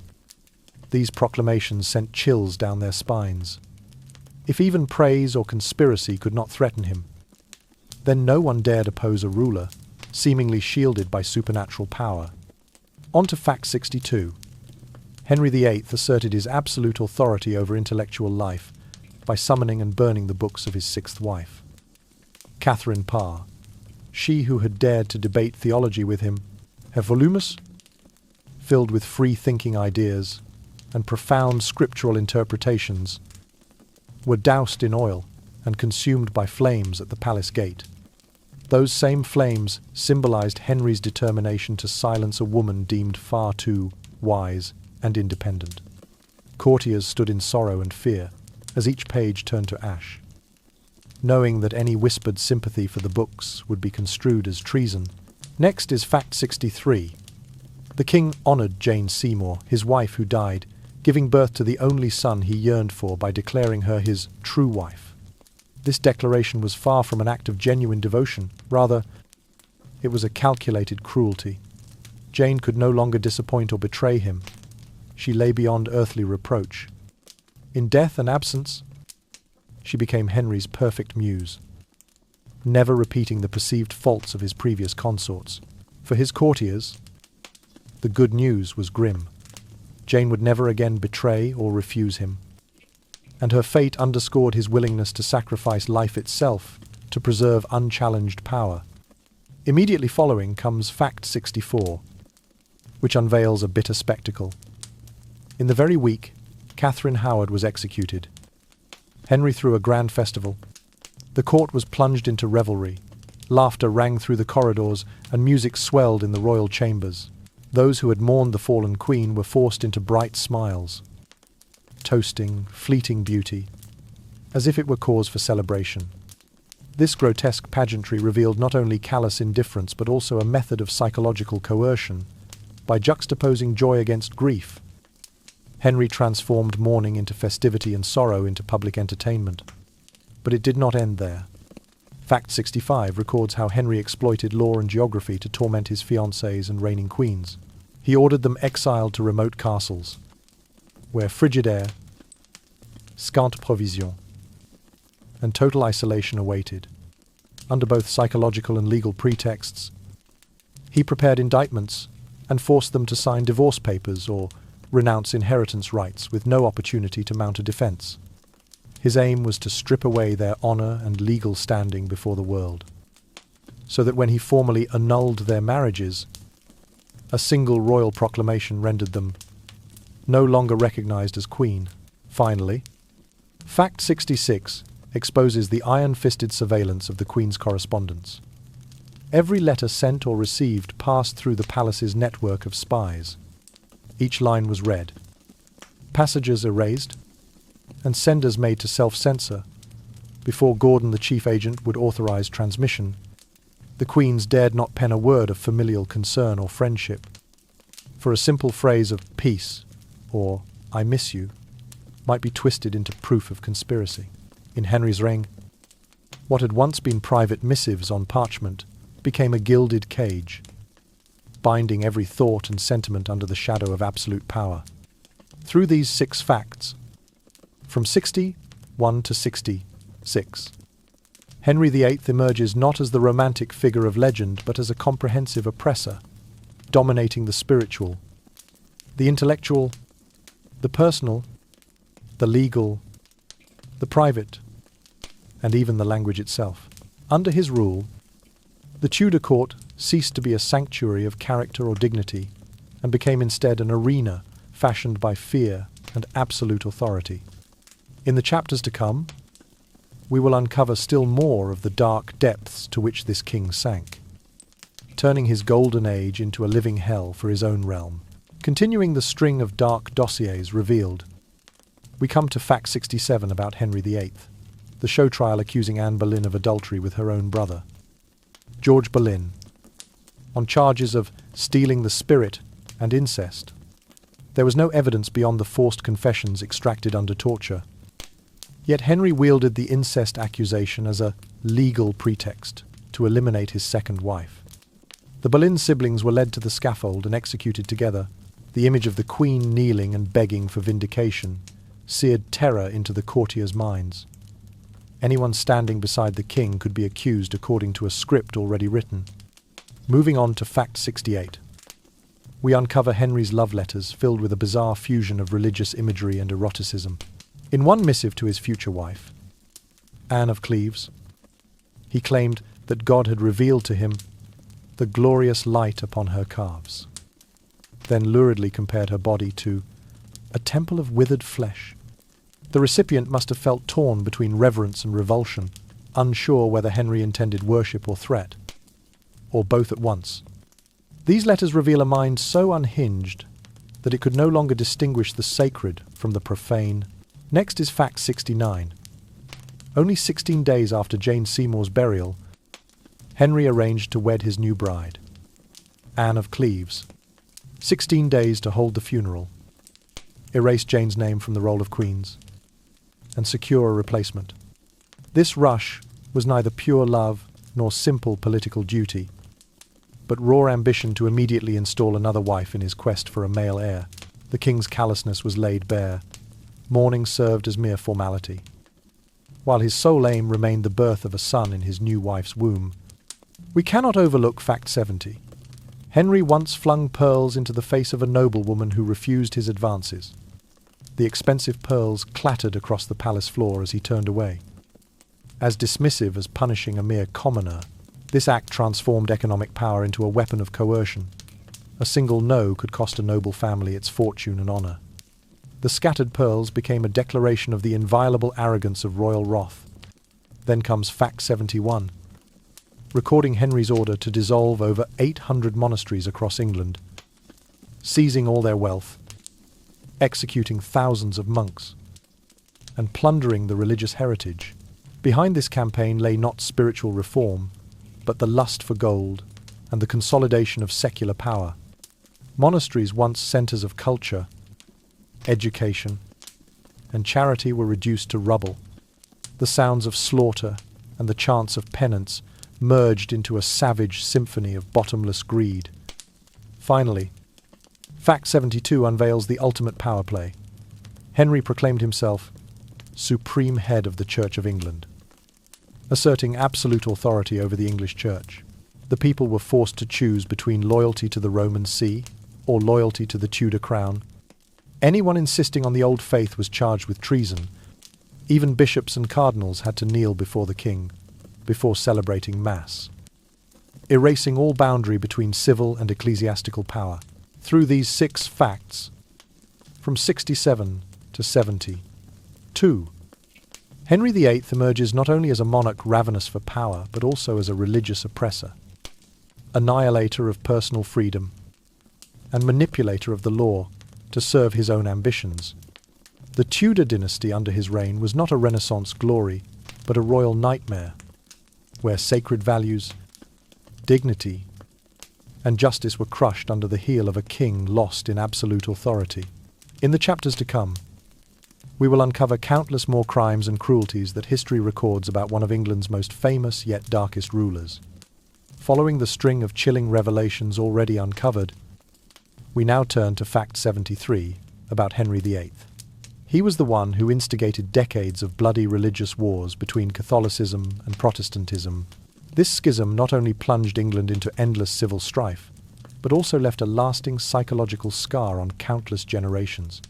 These proclamations sent chills down their spines. If even praise or conspiracy could not threaten him, then no one dared oppose a ruler, seemingly shielded by supernatural power. On to fact 62. Henry VIII asserted his absolute authority over intellectual life by summoning and burning the books of his sixth wife, Catherine Parr. She who had dared to debate theology with him, her volumes, filled with free-thinking ideas and profound scriptural interpretations, were doused in oil and consumed by flames at the palace gate. Those same flames symbolized Henry's determination to silence a woman deemed far too wise and independent. Courtiers stood in sorrow and fear as each page turned to ash, knowing that any whispered sympathy for the books would be construed as treason. Next is fact 63. The king honored Jane Seymour, his wife who died, giving birth to the only son he yearned for by declaring her his true wife. This declaration was far from an act of genuine devotion. Rather, it was a calculated cruelty. Jane could no longer disappoint or betray him. She lay beyond earthly reproach. In death and absence, she became Henry's perfect muse, never repeating the perceived faults of his previous consorts. For his courtiers, the good news was grim. Jane would never again betray or refuse him, and her fate underscored his willingness to sacrifice life itself to preserve unchallenged power. Immediately following comes fact 64, which unveils a bitter spectacle. In the very week, Catherine Howard was executed. Henry threw a grand festival. The court was plunged into revelry. Laughter rang through the corridors, and music swelled in the royal chambers. Those who had mourned the fallen queen were forced into bright smiles, toasting fleeting beauty, as if it were cause for celebration. This grotesque pageantry revealed not only callous indifference but also a method of psychological coercion. By juxtaposing joy against grief, Henry transformed mourning into festivity and sorrow into public entertainment. But it did not end there. Fact 65 records how Henry exploited law and geography to torment his fiancées and reigning queens. He ordered them exiled to remote castles, where frigid air, scant provision, and total isolation awaited. Under both psychological and legal pretexts, he prepared indictments and forced them to sign divorce papers or renounce inheritance rights with no opportunity to mount a defense. His aim was to strip away their honor and legal standing before the world, so that when he formally annulled their marriages, a single royal proclamation rendered them no longer recognized as queen. Finally, fact 66 exposes the iron-fisted surveillance of the Queen's correspondence. Every letter sent or received passed through the palace's network of spies. Each line was read, passages erased, and senders made to self-censor. Before Gordon, the chief agent, would authorize transmission, the Queens dared not pen a word of familial concern or friendship. For a simple phrase of peace or I miss you might be twisted into proof of conspiracy. In Henry's reign, what had once been private missives on parchment became a gilded cage, binding every thought and sentiment under the shadow of absolute power. Through these 6 facts, from 61 to 66, Henry VIII emerges not as the romantic figure of legend but as a comprehensive oppressor, dominating the spiritual, the intellectual, the personal, the legal, the private, and even the language itself. Under his rule, the Tudor court ceased to be a sanctuary of character or dignity and became instead an arena fashioned by fear and absolute authority. In the chapters to come, we will uncover still more of the dark depths to which this king sank, turning his golden age into a living hell for his own realm. Continuing the string of dark dossiers revealed, we come to fact 67 about Henry VIII, the show trial accusing Anne Boleyn of adultery with her own brother, George Boleyn, on charges of stealing the spirit and incest. There was no evidence beyond the forced confessions extracted under torture. Yet Henry wielded the incest accusation as a legal pretext to eliminate his second wife. The Boleyn siblings were led to the scaffold and executed together, The image of the queen kneeling and begging for vindication seared terror into the courtiers' minds. Anyone standing beside the king could be accused according to a script already written. Moving on to Fact 68. We uncover Henry's love letters filled with a bizarre fusion of religious imagery and eroticism. In one missive to his future wife, Anne of Cleves, he claimed that God had revealed to him the glorious light upon her calves, then luridly compared her body to a temple of withered flesh. The recipient must have felt torn between reverence and revulsion, unsure whether Henry intended worship or threat, or both at once. These letters reveal a mind so unhinged that it could no longer distinguish the sacred from the profane. Next is Fact 69. Only 16 days after Jane Seymour's burial, Henry arranged to wed his new bride, Anne of Cleves. 16 days to hold the funeral, erase Jane's name from the roll of queens, and secure a replacement. This rush was neither pure love nor simple political duty, but raw ambition to immediately install another wife in his quest for a male heir. The king's callousness was laid bare. Mourning served as mere formality, while his sole aim remained the birth of a son in his new wife's womb. We cannot overlook Fact 70. Henry once flung pearls into the face of a noblewoman who refused his advances. The expensive pearls clattered across the palace floor as he turned away. As dismissive as punishing a mere commoner, this act transformed economic power into a weapon of coercion. A single no could cost a noble family its fortune and honor. The scattered pearls became a declaration of the inviolable arrogance of royal wrath. Then comes Fact 71, recording Henry's order to dissolve over 800 monasteries across England, seizing all their wealth, executing thousands of monks, and plundering the religious heritage. Behind this campaign lay not spiritual reform, but the lust for gold and the consolidation of secular power. Monasteries, once centers of culture, education, and charity, were reduced to rubble. The sounds of slaughter and the chants of penance merged into a savage symphony of bottomless greed. Finally, Fact 72 unveils the ultimate power play. Henry proclaimed himself supreme head of the Church of England, asserting absolute authority over the English Church. The people were forced to choose between loyalty to the Roman See or loyalty to the Tudor crown. Anyone insisting on the old faith was charged with treason. Even bishops and cardinals had to kneel before the king, before celebrating Mass, erasing all boundary between civil and ecclesiastical power. Through these 6 facts, from 67 to 72, Henry VIII emerges not only as a monarch ravenous for power, but also as a religious oppressor, annihilator of personal freedom, and manipulator of the law to serve his own ambitions. The Tudor dynasty under his reign was not a Renaissance glory, but a royal nightmare, where sacred values, dignity, and justice were crushed under the heel of a king lost in absolute authority. In the chapters to come, we will uncover countless more crimes and cruelties that history records about one of England's most famous yet darkest rulers. Following the string of chilling revelations already uncovered, we now turn to Fact 73 about Henry VIII. He was the one who instigated decades of bloody religious wars between Catholicism and Protestantism. This schism not only plunged England into endless civil strife, but also left a lasting psychological scar on countless generations.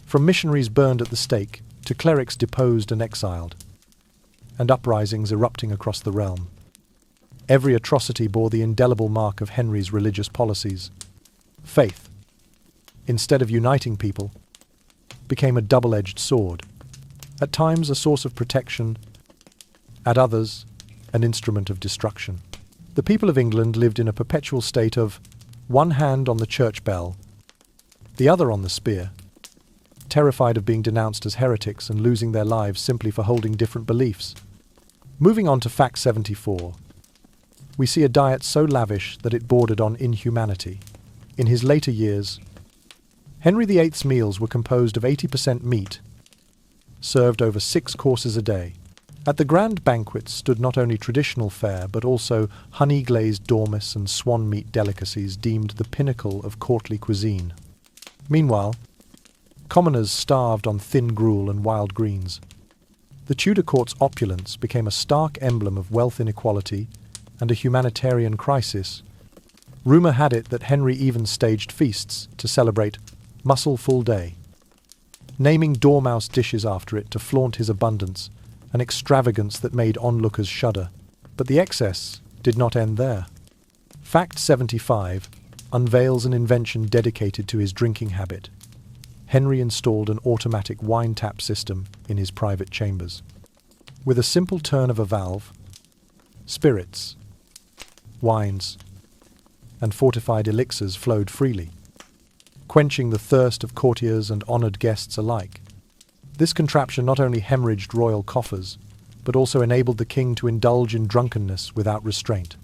From missionaries burned at the stake to clerics deposed and exiled, and uprisings erupting across the realm, every atrocity bore the indelible mark of Henry's religious policies. Faith, instead of uniting people, became a double-edged sword, at times a source of protection, at others an instrument of destruction. The people of England lived in a perpetual state of one hand on the church bell, the other on the spear, terrified of being denounced as heretics and losing their lives simply for holding different beliefs. Moving on to Fact 74, we see a diet so lavish that it bordered on inhumanity. In his later years, Henry VIII's meals were composed of 80% meat, served over 6 courses a day. At the grand banquets stood not only traditional fare, but also honey-glazed dormice and swan meat delicacies deemed the pinnacle of courtly cuisine. Meanwhile, commoners starved on thin gruel and wild greens. The Tudor court's opulence became a stark emblem of wealth inequality and a humanitarian crisis. Rumour had it that Henry even staged feasts to celebrate Mussel-full Day, naming dormouse dishes after it to flaunt his abundance, an extravagance that made onlookers shudder. But the excess did not end there. Fact 75 unveils an invention dedicated to his drinking habit. Henry installed an automatic wine tap system in his private chambers. With a simple turn of a valve, spirits, wines, and fortified elixirs flowed freely, quenching the thirst of courtiers and honoured guests alike. This contraption not only hemorrhaged royal coffers, but also enabled the king to indulge in drunkenness without restraint.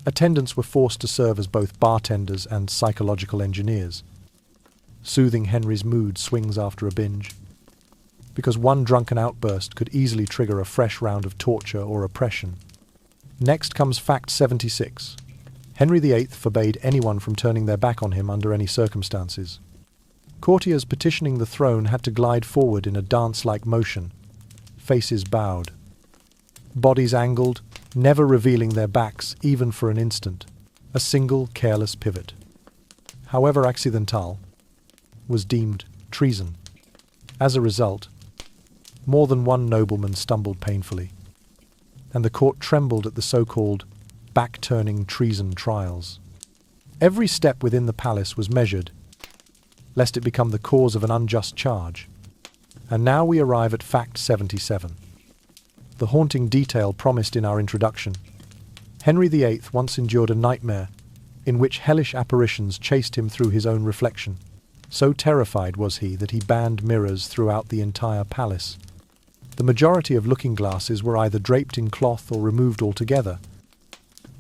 Attendants were forced to serve as both bartenders and psychological engineers, soothing Henry's mood swings after a binge, because one drunken outburst could easily trigger a fresh round of torture or oppression. Next comes Fact 76. Henry VIII forbade anyone from turning their back on him under any circumstances. Courtiers petitioning the throne had to glide forward in a dance-like motion, faces bowed, bodies angled, never revealing their backs even for an instant, a single careless pivot, however accidental, was deemed treason. As a result, more than one nobleman stumbled painfully, and the court trembled at the so-called back-turning treason trials. Every step within the palace was measured, lest it become the cause of an unjust charge. And now we arrive at Fact 77. The haunting detail promised in our introduction. Henry VIII once endured a nightmare in which hellish apparitions chased him through his own reflection. So terrified was he that he banned mirrors throughout the entire palace. The majority of looking-glasses were either draped in cloth or removed altogether,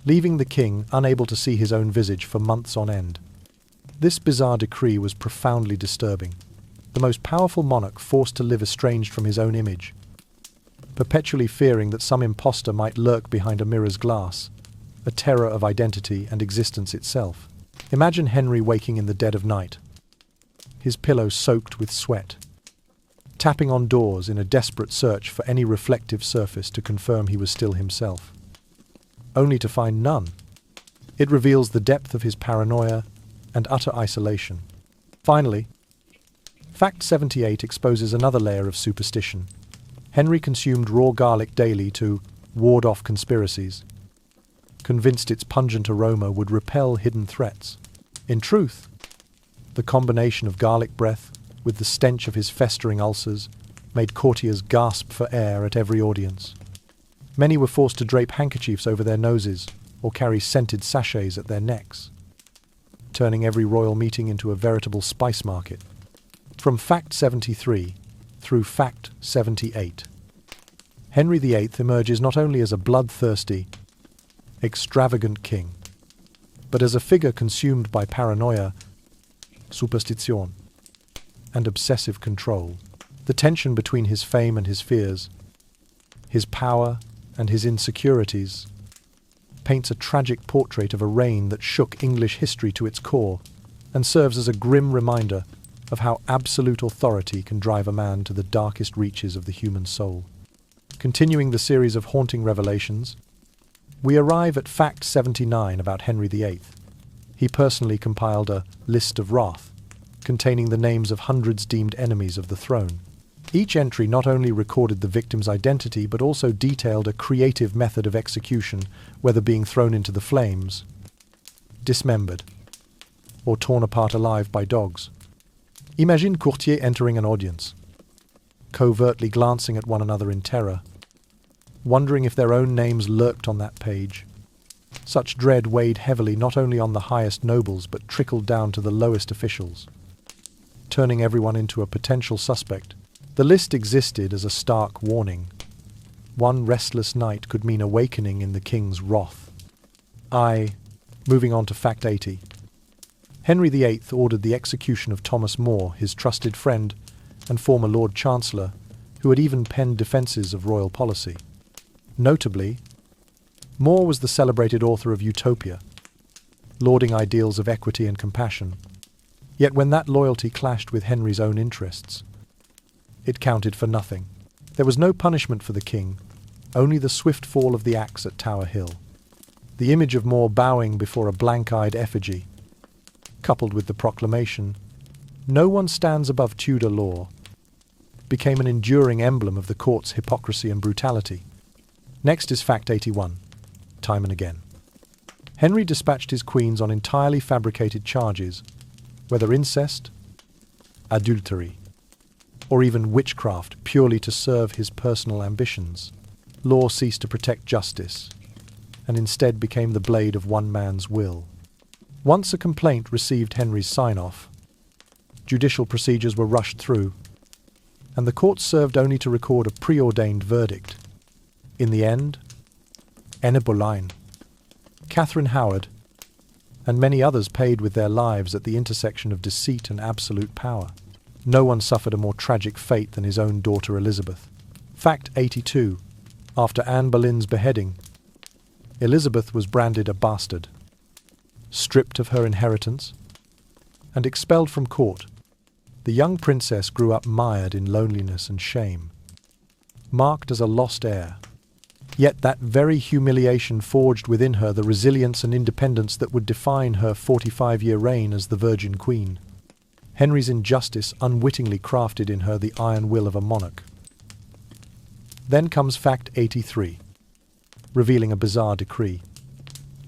leaving the king unable to see his own visage for months on end. This bizarre decree was profoundly disturbing. The most powerful monarch forced to live estranged from his own image, perpetually fearing that some impostor might lurk behind a mirror's glass, a terror of identity and existence itself. Imagine Henry waking in the dead of night, his pillow soaked with sweat, tapping on doors in a desperate search for any reflective surface to confirm he was still himself, only to find none. It reveals the depth of his paranoia and utter isolation. Finally, Fact 78 exposes another layer of superstition. Henry consumed raw garlic daily to ward off conspiracies, convinced its pungent aroma would repel hidden threats. In truth, the combination of garlic breath with the stench of his festering ulcers made courtiers gasp for air at every audience. Many were forced to drape handkerchiefs over their noses or carry scented sachets at their necks, turning every royal meeting into a veritable spice market. From Fact 73 through Fact 78, Henry VIII emerges not only as a bloodthirsty, extravagant king, but as a figure consumed by paranoia, superstition, and obsessive control. The tension between his fame and his fears, his power and his insecurities, paints a tragic portrait of a reign that shook English history to its core and serves as a grim reminder of how absolute authority can drive a man to the darkest reaches of the human soul. Continuing the series of haunting revelations, we arrive at Fact 79 about Henry VIII. He personally compiled a list of wrath, containing the names of hundreds deemed enemies of the throne. Each entry not only recorded the victim's identity but also detailed a creative method of execution, whether being thrown into the flames, dismembered, or torn apart alive by dogs. Imagine courtiers entering an audience, covertly glancing at one another in terror, wondering if their own names lurked on that page. Such dread weighed heavily not only on the highest nobles but trickled down to the lowest officials, turning everyone into a potential suspect. The list existed as a stark warning. One restless night could mean awakening in the king's wrath. Moving on to Fact 80. Henry VIII ordered the execution of Thomas More, his trusted friend and former Lord Chancellor, who had even penned defences of royal policy. Notably, More was the celebrated author of Utopia, lauding ideals of equity and compassion. Yet when that loyalty clashed with Henry's own interests, it counted for nothing. There was no punishment for the king, only the swift fall of the axe at Tower Hill. The image of More bowing before a blank-eyed effigy, coupled with the proclamation, "No one stands above Tudor law," became an enduring emblem of the court's hypocrisy and brutality. Next is Fact 81. Time and again. Henry dispatched his queens on entirely fabricated charges, whether incest, adultery, or even witchcraft, purely to serve his personal ambitions. Law ceased to protect justice, and instead became the blade of one man's will. Once a complaint received Henry's sign-off, judicial procedures were rushed through, and the court served only to record a preordained verdict. In the end, Anne Boleyn, Catherine Howard, and many others paid with their lives at the intersection of deceit and absolute power. No one suffered a more tragic fate than his own daughter Elizabeth. Fact 82. After Anne Boleyn's beheading, Elizabeth was branded a bastard, stripped of her inheritance, and expelled from court. The young princess grew up mired in loneliness and shame, marked as a lost heir. Yet that very humiliation forged within her the resilience and independence that would define her 45-year reign as the Virgin Queen. Henry's injustice unwittingly crafted in her the iron will of a monarch. Then comes Fact 83, revealing a bizarre decree.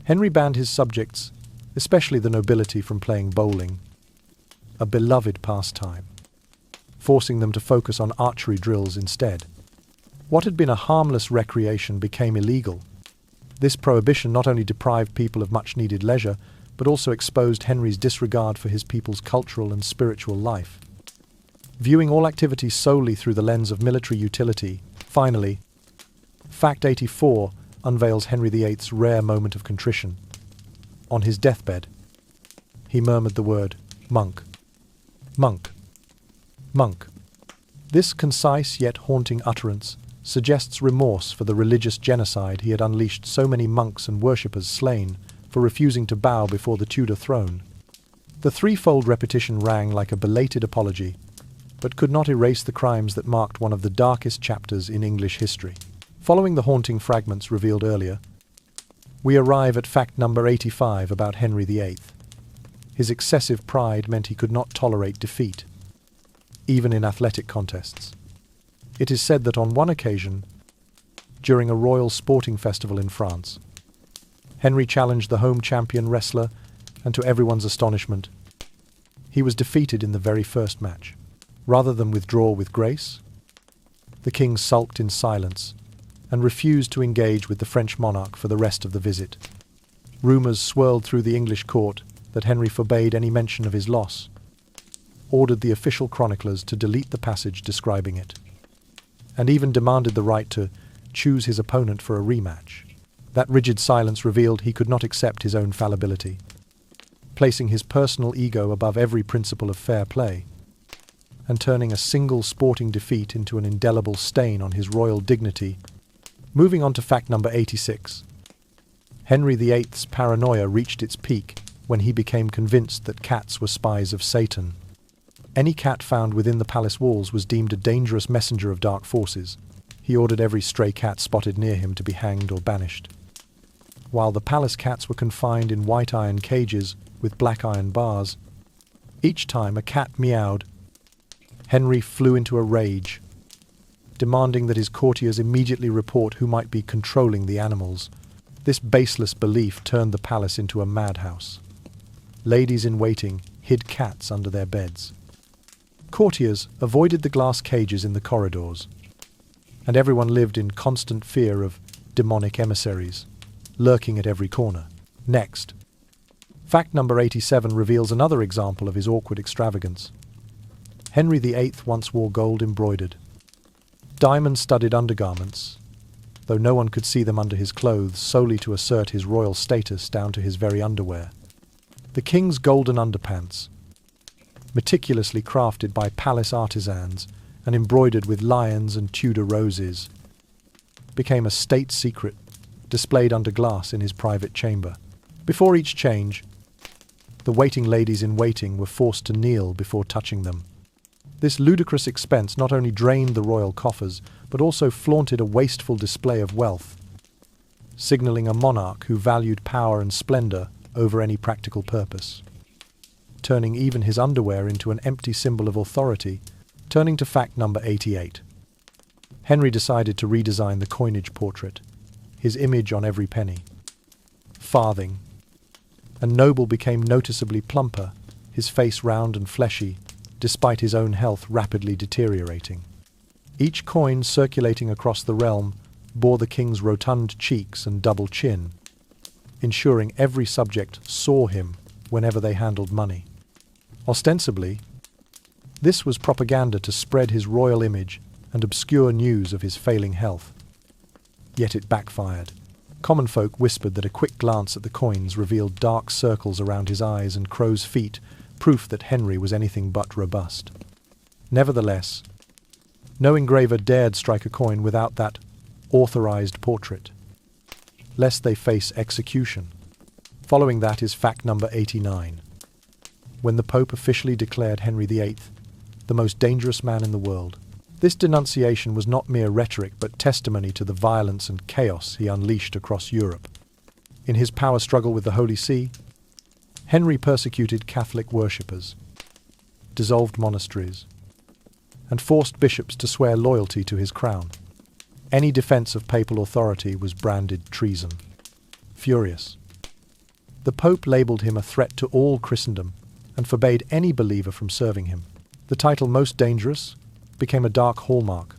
Henry banned his subjects, especially the nobility, from playing bowling, a beloved pastime, forcing them to focus on archery drills instead. What had been a harmless recreation became illegal. This prohibition not only deprived people of much-needed leisure, but also exposed Henry's disregard for his people's cultural and spiritual life. Viewing all activities solely through the lens of military utility, finally, Fact 84 unveils Henry VIII's rare moment of contrition. On his deathbed, he murmured the word, "Monk, monk, monk." This concise yet haunting utterance suggests remorse for the religious genocide he had unleashed so many monks and worshippers slain for refusing to bow before the Tudor throne. The threefold repetition rang like a belated apology, but could not erase the crimes that marked one of the darkest chapters in English history. Following the haunting fragments revealed earlier, we arrive at fact number 85 about Henry VIII. His excessive pride meant he could not tolerate defeat, even in athletic contests. It is said that on one occasion, during a royal sporting festival in France, Henry challenged the home champion wrestler, and to everyone's astonishment, he was defeated in the very first match. Rather than withdraw with grace, the king sulked in silence and refused to engage with the French monarch for the rest of the visit. Rumours swirled through the English court that Henry forbade any mention of his loss, ordered the official chroniclers to delete the passage describing it, and even demanded the right to choose his opponent for a rematch. That rigid silence revealed he could not accept his own fallibility, placing his personal ego above every principle of fair play, and turning a single sporting defeat into an indelible stain on his royal dignity. Moving on to fact number 86. Henry VIII's paranoia reached its peak when he became convinced that cats were spies of Satan. Any cat found within the palace walls was deemed a dangerous messenger of dark forces. He ordered every stray cat spotted near him to be hanged or banished. While the palace cats were confined in white iron cages with black iron bars, each time a cat meowed, Henry flew into a rage, demanding that his courtiers immediately report who might be controlling the animals. This baseless belief turned the palace into a madhouse. Ladies in waiting hid cats under their beds. Courtiers avoided the glass cages in the corridors, and everyone lived in constant fear of demonic emissaries, lurking at every corner. Next, fact number 87 reveals another example of his awkward extravagance. Henry VIII once wore gold-embroidered, diamond-studded undergarments, though no one could see them under his clothes, solely to assert his royal status down to his very underwear. The king's golden underpants, meticulously crafted by palace artisans and embroidered with lions and Tudor roses, became a state secret displayed under glass in his private chamber. Before each change, The waiting ladies in waiting were forced to kneel before touching them. This ludicrous expense not only drained the royal coffers, but also flaunted a wasteful display of wealth, signalling a monarch who valued power and splendor over any practical purpose, turning even his underwear into an empty symbol of authority. Turning to fact number 88. Henry decided to redesign the coinage portrait, his image on every penny, farthing. A noble became noticeably plumper, his face round and fleshy, despite his own health rapidly deteriorating. Each coin circulating across the realm bore the king's rotund cheeks and double chin, ensuring every subject saw him whenever they handled money. Ostensibly, this was propaganda to spread his royal image and obscure news of his failing health. Yet it backfired. Common folk whispered that a quick glance at the coins revealed dark circles around his eyes and crow's feet, proof that Henry was anything but robust. Nevertheless, no engraver dared strike a coin without that authorized portrait, lest they face execution. Following that is fact number 89. When the Pope officially declared Henry VIII the most dangerous man in the world, this denunciation was not mere rhetoric but testimony to the violence and chaos he unleashed across Europe. In his power struggle with the Holy See, Henry persecuted Catholic worshippers, dissolved monasteries, and forced bishops to swear loyalty to his crown. Any defense of papal authority was branded treason. Furious, the Pope labelled him a threat to all Christendom and forbade any believer from serving him. The title Most Dangerous became a dark hallmark,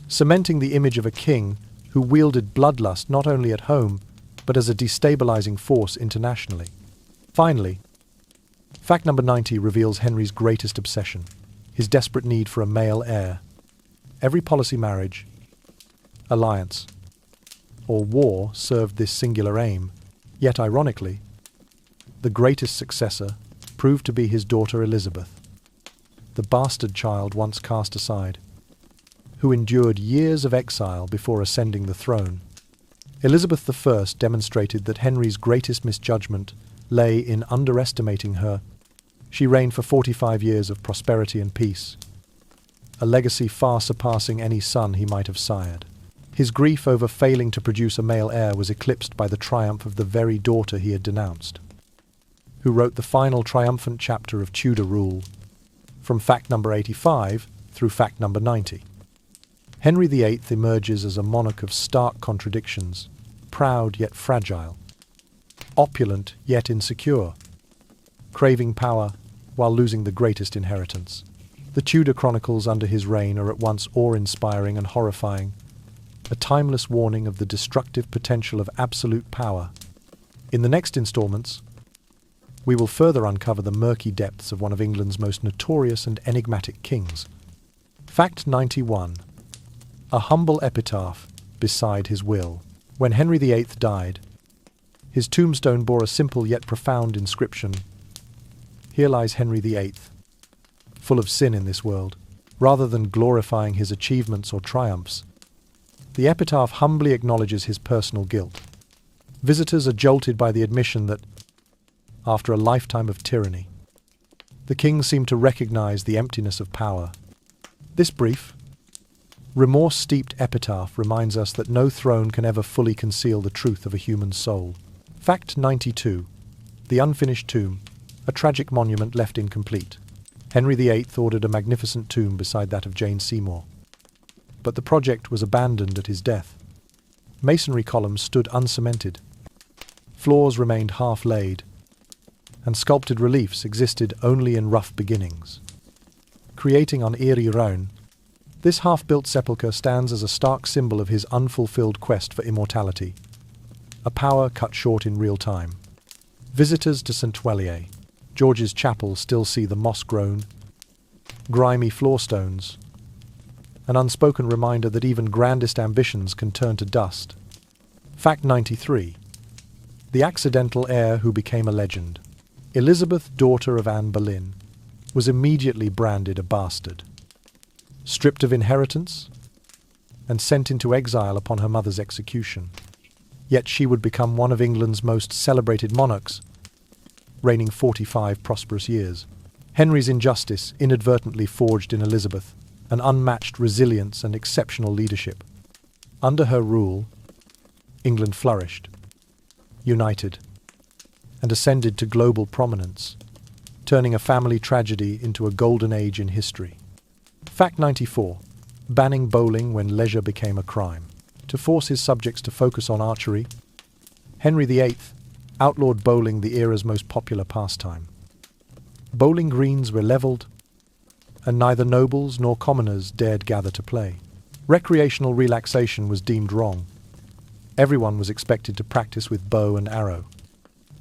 cementing the image of a king who wielded bloodlust not only at home, but as a destabilizing force internationally. Finally, fact number 90 reveals Henry's greatest obsession, his desperate need for a male heir. Every policy, marriage, alliance, or war served this singular aim, yet ironically, the greatest successor proved to be his daughter Elizabeth, the bastard child once cast aside, who endured years of exile before ascending the throne. Elizabeth I demonstrated that Henry's greatest misjudgment lay in underestimating her. She reigned for 45 years of prosperity and peace, a legacy far surpassing any son he might have sired. His grief over failing to produce a male heir was eclipsed by the triumph of the very daughter he had denounced, who wrote the final triumphant chapter of Tudor rule, from fact number 85 through fact number 90. Henry VIII emerges as a monarch of stark contradictions, proud yet fragile, opulent yet insecure, craving power while losing the greatest inheritance. The Tudor chronicles under his reign are at once awe-inspiring and horrifying, a timeless warning of the destructive potential of absolute power. In the next installments, we will further uncover the murky depths of one of England's most notorious and enigmatic kings. Fact 91. A humble epitaph beside his will. When Henry VIII died, his tombstone bore a simple yet profound inscription. Here lies Henry VIII, full of sin in this world. Rather than glorifying his achievements or triumphs, the epitaph humbly acknowledges his personal guilt. Visitors are jolted by the admission that, after a lifetime of tyranny, the king seemed to recognize the emptiness of power. This brief, remorse-steeped epitaph reminds us that no throne can ever fully conceal the truth of a human soul. Fact 92. The unfinished tomb, a tragic monument left incomplete. Henry VIII ordered a magnificent tomb beside that of Jane Seymour, but the project was abandoned at his death. Masonry columns stood uncemented, floors remained half-laid, and sculpted reliefs existed only in rough beginnings. Creating on Eerie Roan, this half-built sepulchre stands as a stark symbol of his unfulfilled quest for immortality, a power cut short in real time. Visitors to St. Helier, George's Chapel, still see the moss-grown, grimy floorstones, an unspoken reminder that even grandest ambitions can turn to dust. Fact 93. The accidental heir who became a legend. Elizabeth, daughter of Anne Boleyn, was immediately branded a bastard, stripped of inheritance, and sent into exile upon her mother's execution. Yet she would become one of England's most celebrated monarchs, reigning 45 prosperous years. Henry's injustice inadvertently forged in Elizabeth an unmatched resilience and exceptional leadership. Under her rule, England flourished, united, and ascended to global prominence, turning a family tragedy into a golden age in history. Fact 94. Banning bowling when leisure became a crime. To force his subjects to focus on archery, Henry VIII outlawed bowling, the era's most popular pastime. Bowling greens were levelled, and neither nobles nor commoners dared gather to play. Recreational relaxation was deemed wrong. Everyone was expected to practice with bow and arrow.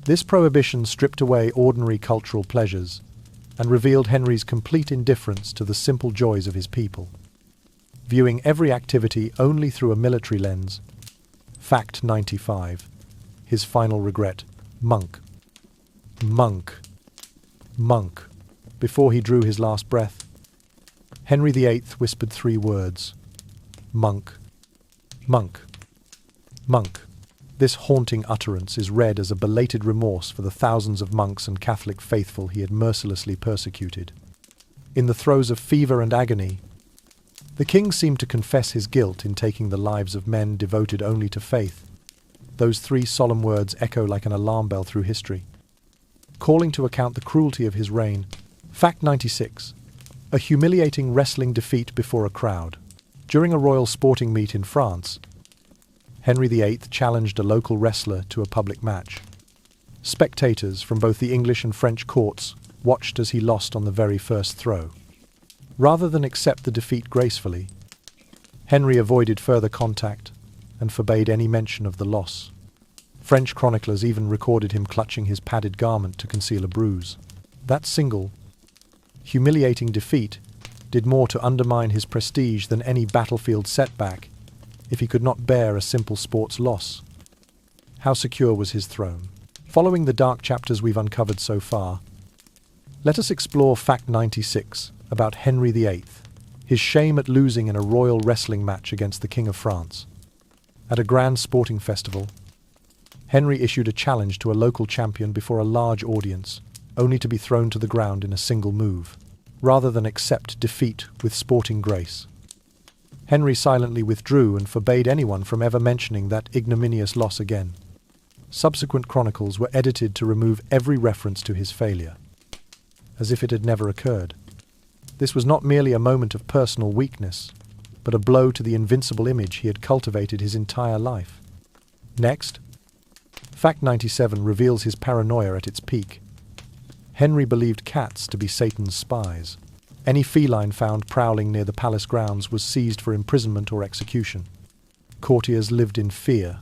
This prohibition stripped away ordinary cultural pleasures and revealed Henry's complete indifference to the simple joys of his people. Viewing every activity only through a military lens. Fact 95. His final regret. Monk. Monk. Monk. Before he drew his last breath, Henry VIII whispered 3 words. Monk. Monk. Monk. This haunting utterance is read as a belated remorse for the thousands of monks and Catholic faithful he had mercilessly persecuted. In the throes of fever and agony, the king seemed to confess his guilt in taking the lives of men devoted only to faith. Those 3 solemn words echo like an alarm bell through history, calling to account the cruelty of his reign. Fact 96. A humiliating wrestling defeat before a crowd. During a royal sporting meet in France, Henry VIII challenged a local wrestler to a public match. Spectators from both the English and French courts watched as he lost on the very first throw. Rather than accept the defeat gracefully, Henry avoided further contact and forbade any mention of the loss. French chroniclers even recorded him clutching his padded garment to conceal a bruise. That single, humiliating defeat did more to undermine his prestige than any battlefield setback, if he could not bear a simple sports loss. How secure was his throne? Following the dark chapters we've uncovered so far, let us explore Fact 96 about Henry VIII, his shame at losing in a royal wrestling match against the King of France. At a grand sporting festival, Henry issued a challenge to a local champion before a large audience, only to be thrown to the ground in a single move, rather than accept defeat with sporting grace. Henry silently withdrew and forbade anyone from ever mentioning that ignominious loss again. Subsequent chronicles were edited to remove every reference to his failure, as if it had never occurred. This was not merely a moment of personal weakness, but a blow to the invincible image he had cultivated his entire life. Next, Fact 97 reveals his paranoia at its peak. Henry believed cats to be Satan's spies. Any feline found prowling near the palace grounds was seized for imprisonment or execution. Courtiers lived in fear,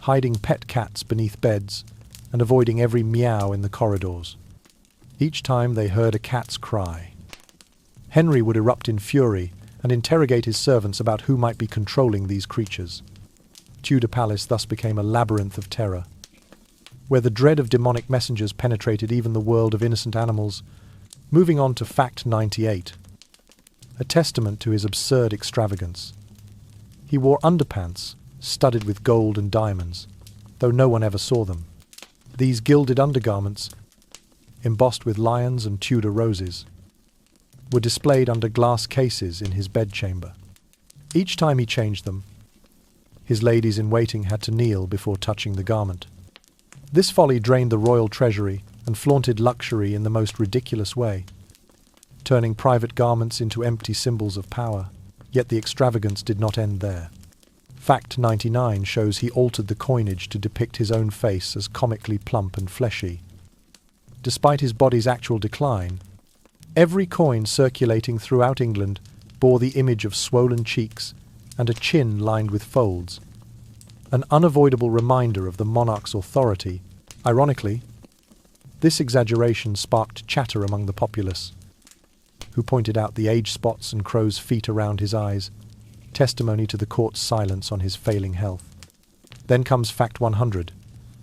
hiding pet cats beneath beds and avoiding every meow in the corridors. Each time they heard a cat's cry, Henry would erupt in fury and interrogate his servants about who might be controlling these creatures. Tudor Palace thus became a labyrinth of terror, where the dread of demonic messengers penetrated even the world of innocent animals. Moving on to Fact 98, a testament to his absurd extravagance. He wore underpants studded with gold and diamonds, though no one ever saw them. These gilded undergarments, embossed with lions and Tudor roses, were displayed under glass cases in his bedchamber. Each time he changed them, his ladies-in-waiting had to kneel before touching the garment. This folly drained the royal treasury and flaunted luxury in the most ridiculous way, turning private garments into empty symbols of power. Yet the extravagance did not end there. Fact 99 shows he altered the coinage to depict his own face as comically plump and fleshy. Despite his body's actual decline, every coin circulating throughout England bore the image of swollen cheeks and a chin lined with folds, an unavoidable reminder of the monarch's authority. Ironically, this exaggeration sparked chatter among the populace, who pointed out the age spots and crow's feet around his eyes, testimony to the court's silence on his failing health. Then comes Fact 100.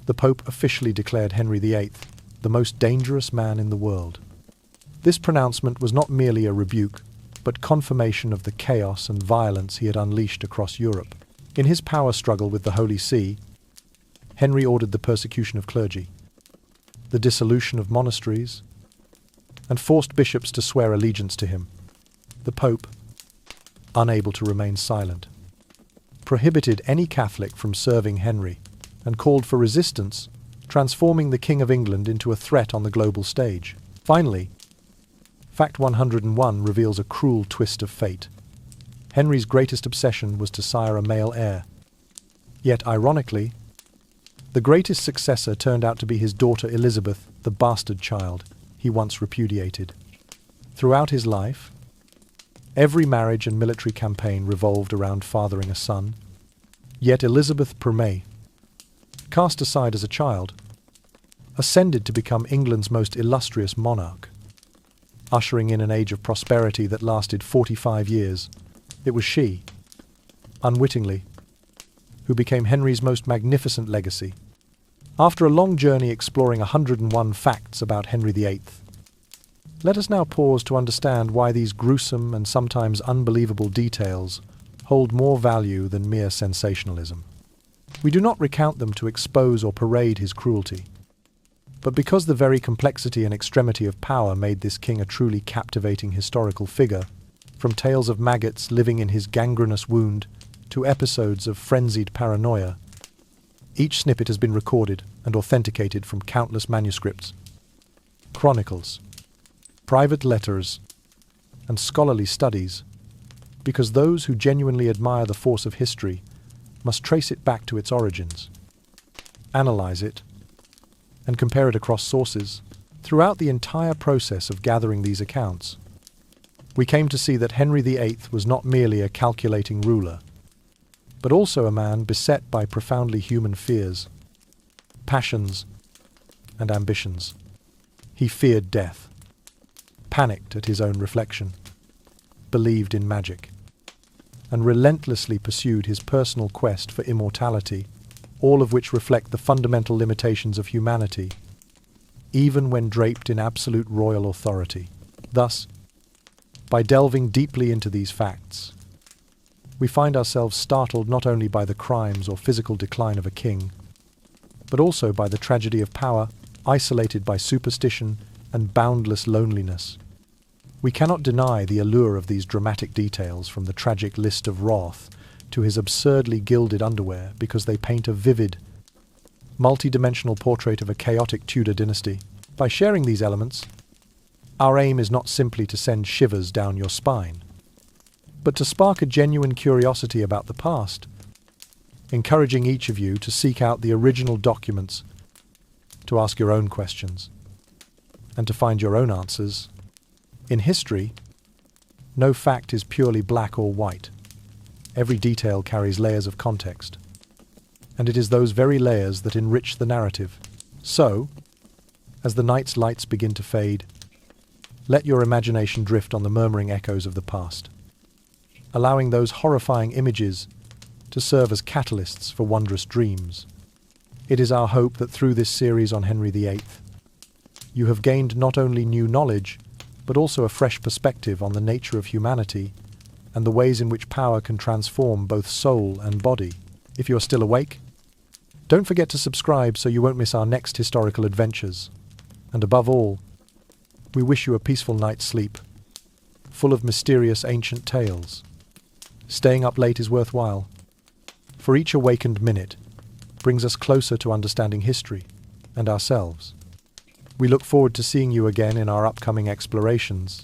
The Pope officially declared Henry VIII the most dangerous man in the world. This pronouncement was not merely a rebuke, but confirmation of the chaos and violence he had unleashed across Europe. In his power struggle with the Holy See, Henry ordered the persecution of clergy, the dissolution of monasteries, and forced bishops to swear allegiance to him. The Pope, unable to remain silent, prohibited any Catholic from serving Henry and called for resistance, transforming the King of England into a threat on the global stage. Finally, Fact 101 reveals a cruel twist of fate. Henry's greatest obsession was to sire a male heir. Yet, ironically, the greatest successor turned out to be his daughter Elizabeth, the bastard child he once repudiated. Throughout his life, every marriage and military campaign revolved around fathering a son. Yet Elizabeth Permet, cast aside as a child, ascended to become England's most illustrious monarch, ushering in an age of prosperity that lasted 45 years. It was she, unwittingly, who became Henry's most magnificent legacy. After a long journey exploring 101 facts about Henry VIII, let us now pause to understand why these gruesome and sometimes unbelievable details hold more value than mere sensationalism. We do not recount them to expose or parade his cruelty, but because the very complexity and extremity of power made this king a truly captivating historical figure, from tales of maggots living in his gangrenous wound to episodes of frenzied paranoia. Each snippet has been recorded and authenticated from countless manuscripts, chronicles, private letters, and scholarly studies, because those who genuinely admire the force of history must trace it back to its origins, analyze it, and compare it across sources. Throughout the entire process of gathering these accounts, we came to see that Henry VIII was not merely a calculating ruler, but also a man beset by profoundly human fears, passions, and ambitions. He feared death, panicked at his own reflection, believed in magic, and relentlessly pursued his personal quest for immortality, all of which reflect the fundamental limitations of humanity, even when draped in absolute royal authority. Thus, by delving deeply into these facts, we find ourselves startled not only by the crimes or physical decline of a king, but also by the tragedy of power, isolated by superstition and boundless loneliness. We cannot deny the allure of these dramatic details, from the tragic list of wrath to his absurdly gilded underwear, because they paint a vivid, multi-dimensional portrait of a chaotic Tudor dynasty. By sharing these elements, our aim is not simply to send shivers down your spine, but to spark a genuine curiosity about the past, encouraging each of you to seek out the original documents, to ask your own questions, and to find your own answers. In history, no fact is purely black or white. Every detail carries layers of context, and it is those very layers that enrich the narrative. So, as the night's lights begin to fade, let your imagination drift on the murmuring echoes of the past, allowing those horrifying images to serve as catalysts for wondrous dreams. It is our hope that through this series on Henry VIII, you have gained not only new knowledge, but also a fresh perspective on the nature of humanity and the ways in which power can transform both soul and body. If you are still awake, don't forget to subscribe so you won't miss our next historical adventures. And above all, we wish you a peaceful night's sleep, full of mysterious ancient tales. Staying up late is worthwhile, for each awakened minute brings us closer to understanding history and ourselves. We look forward to seeing you again in our upcoming explorations.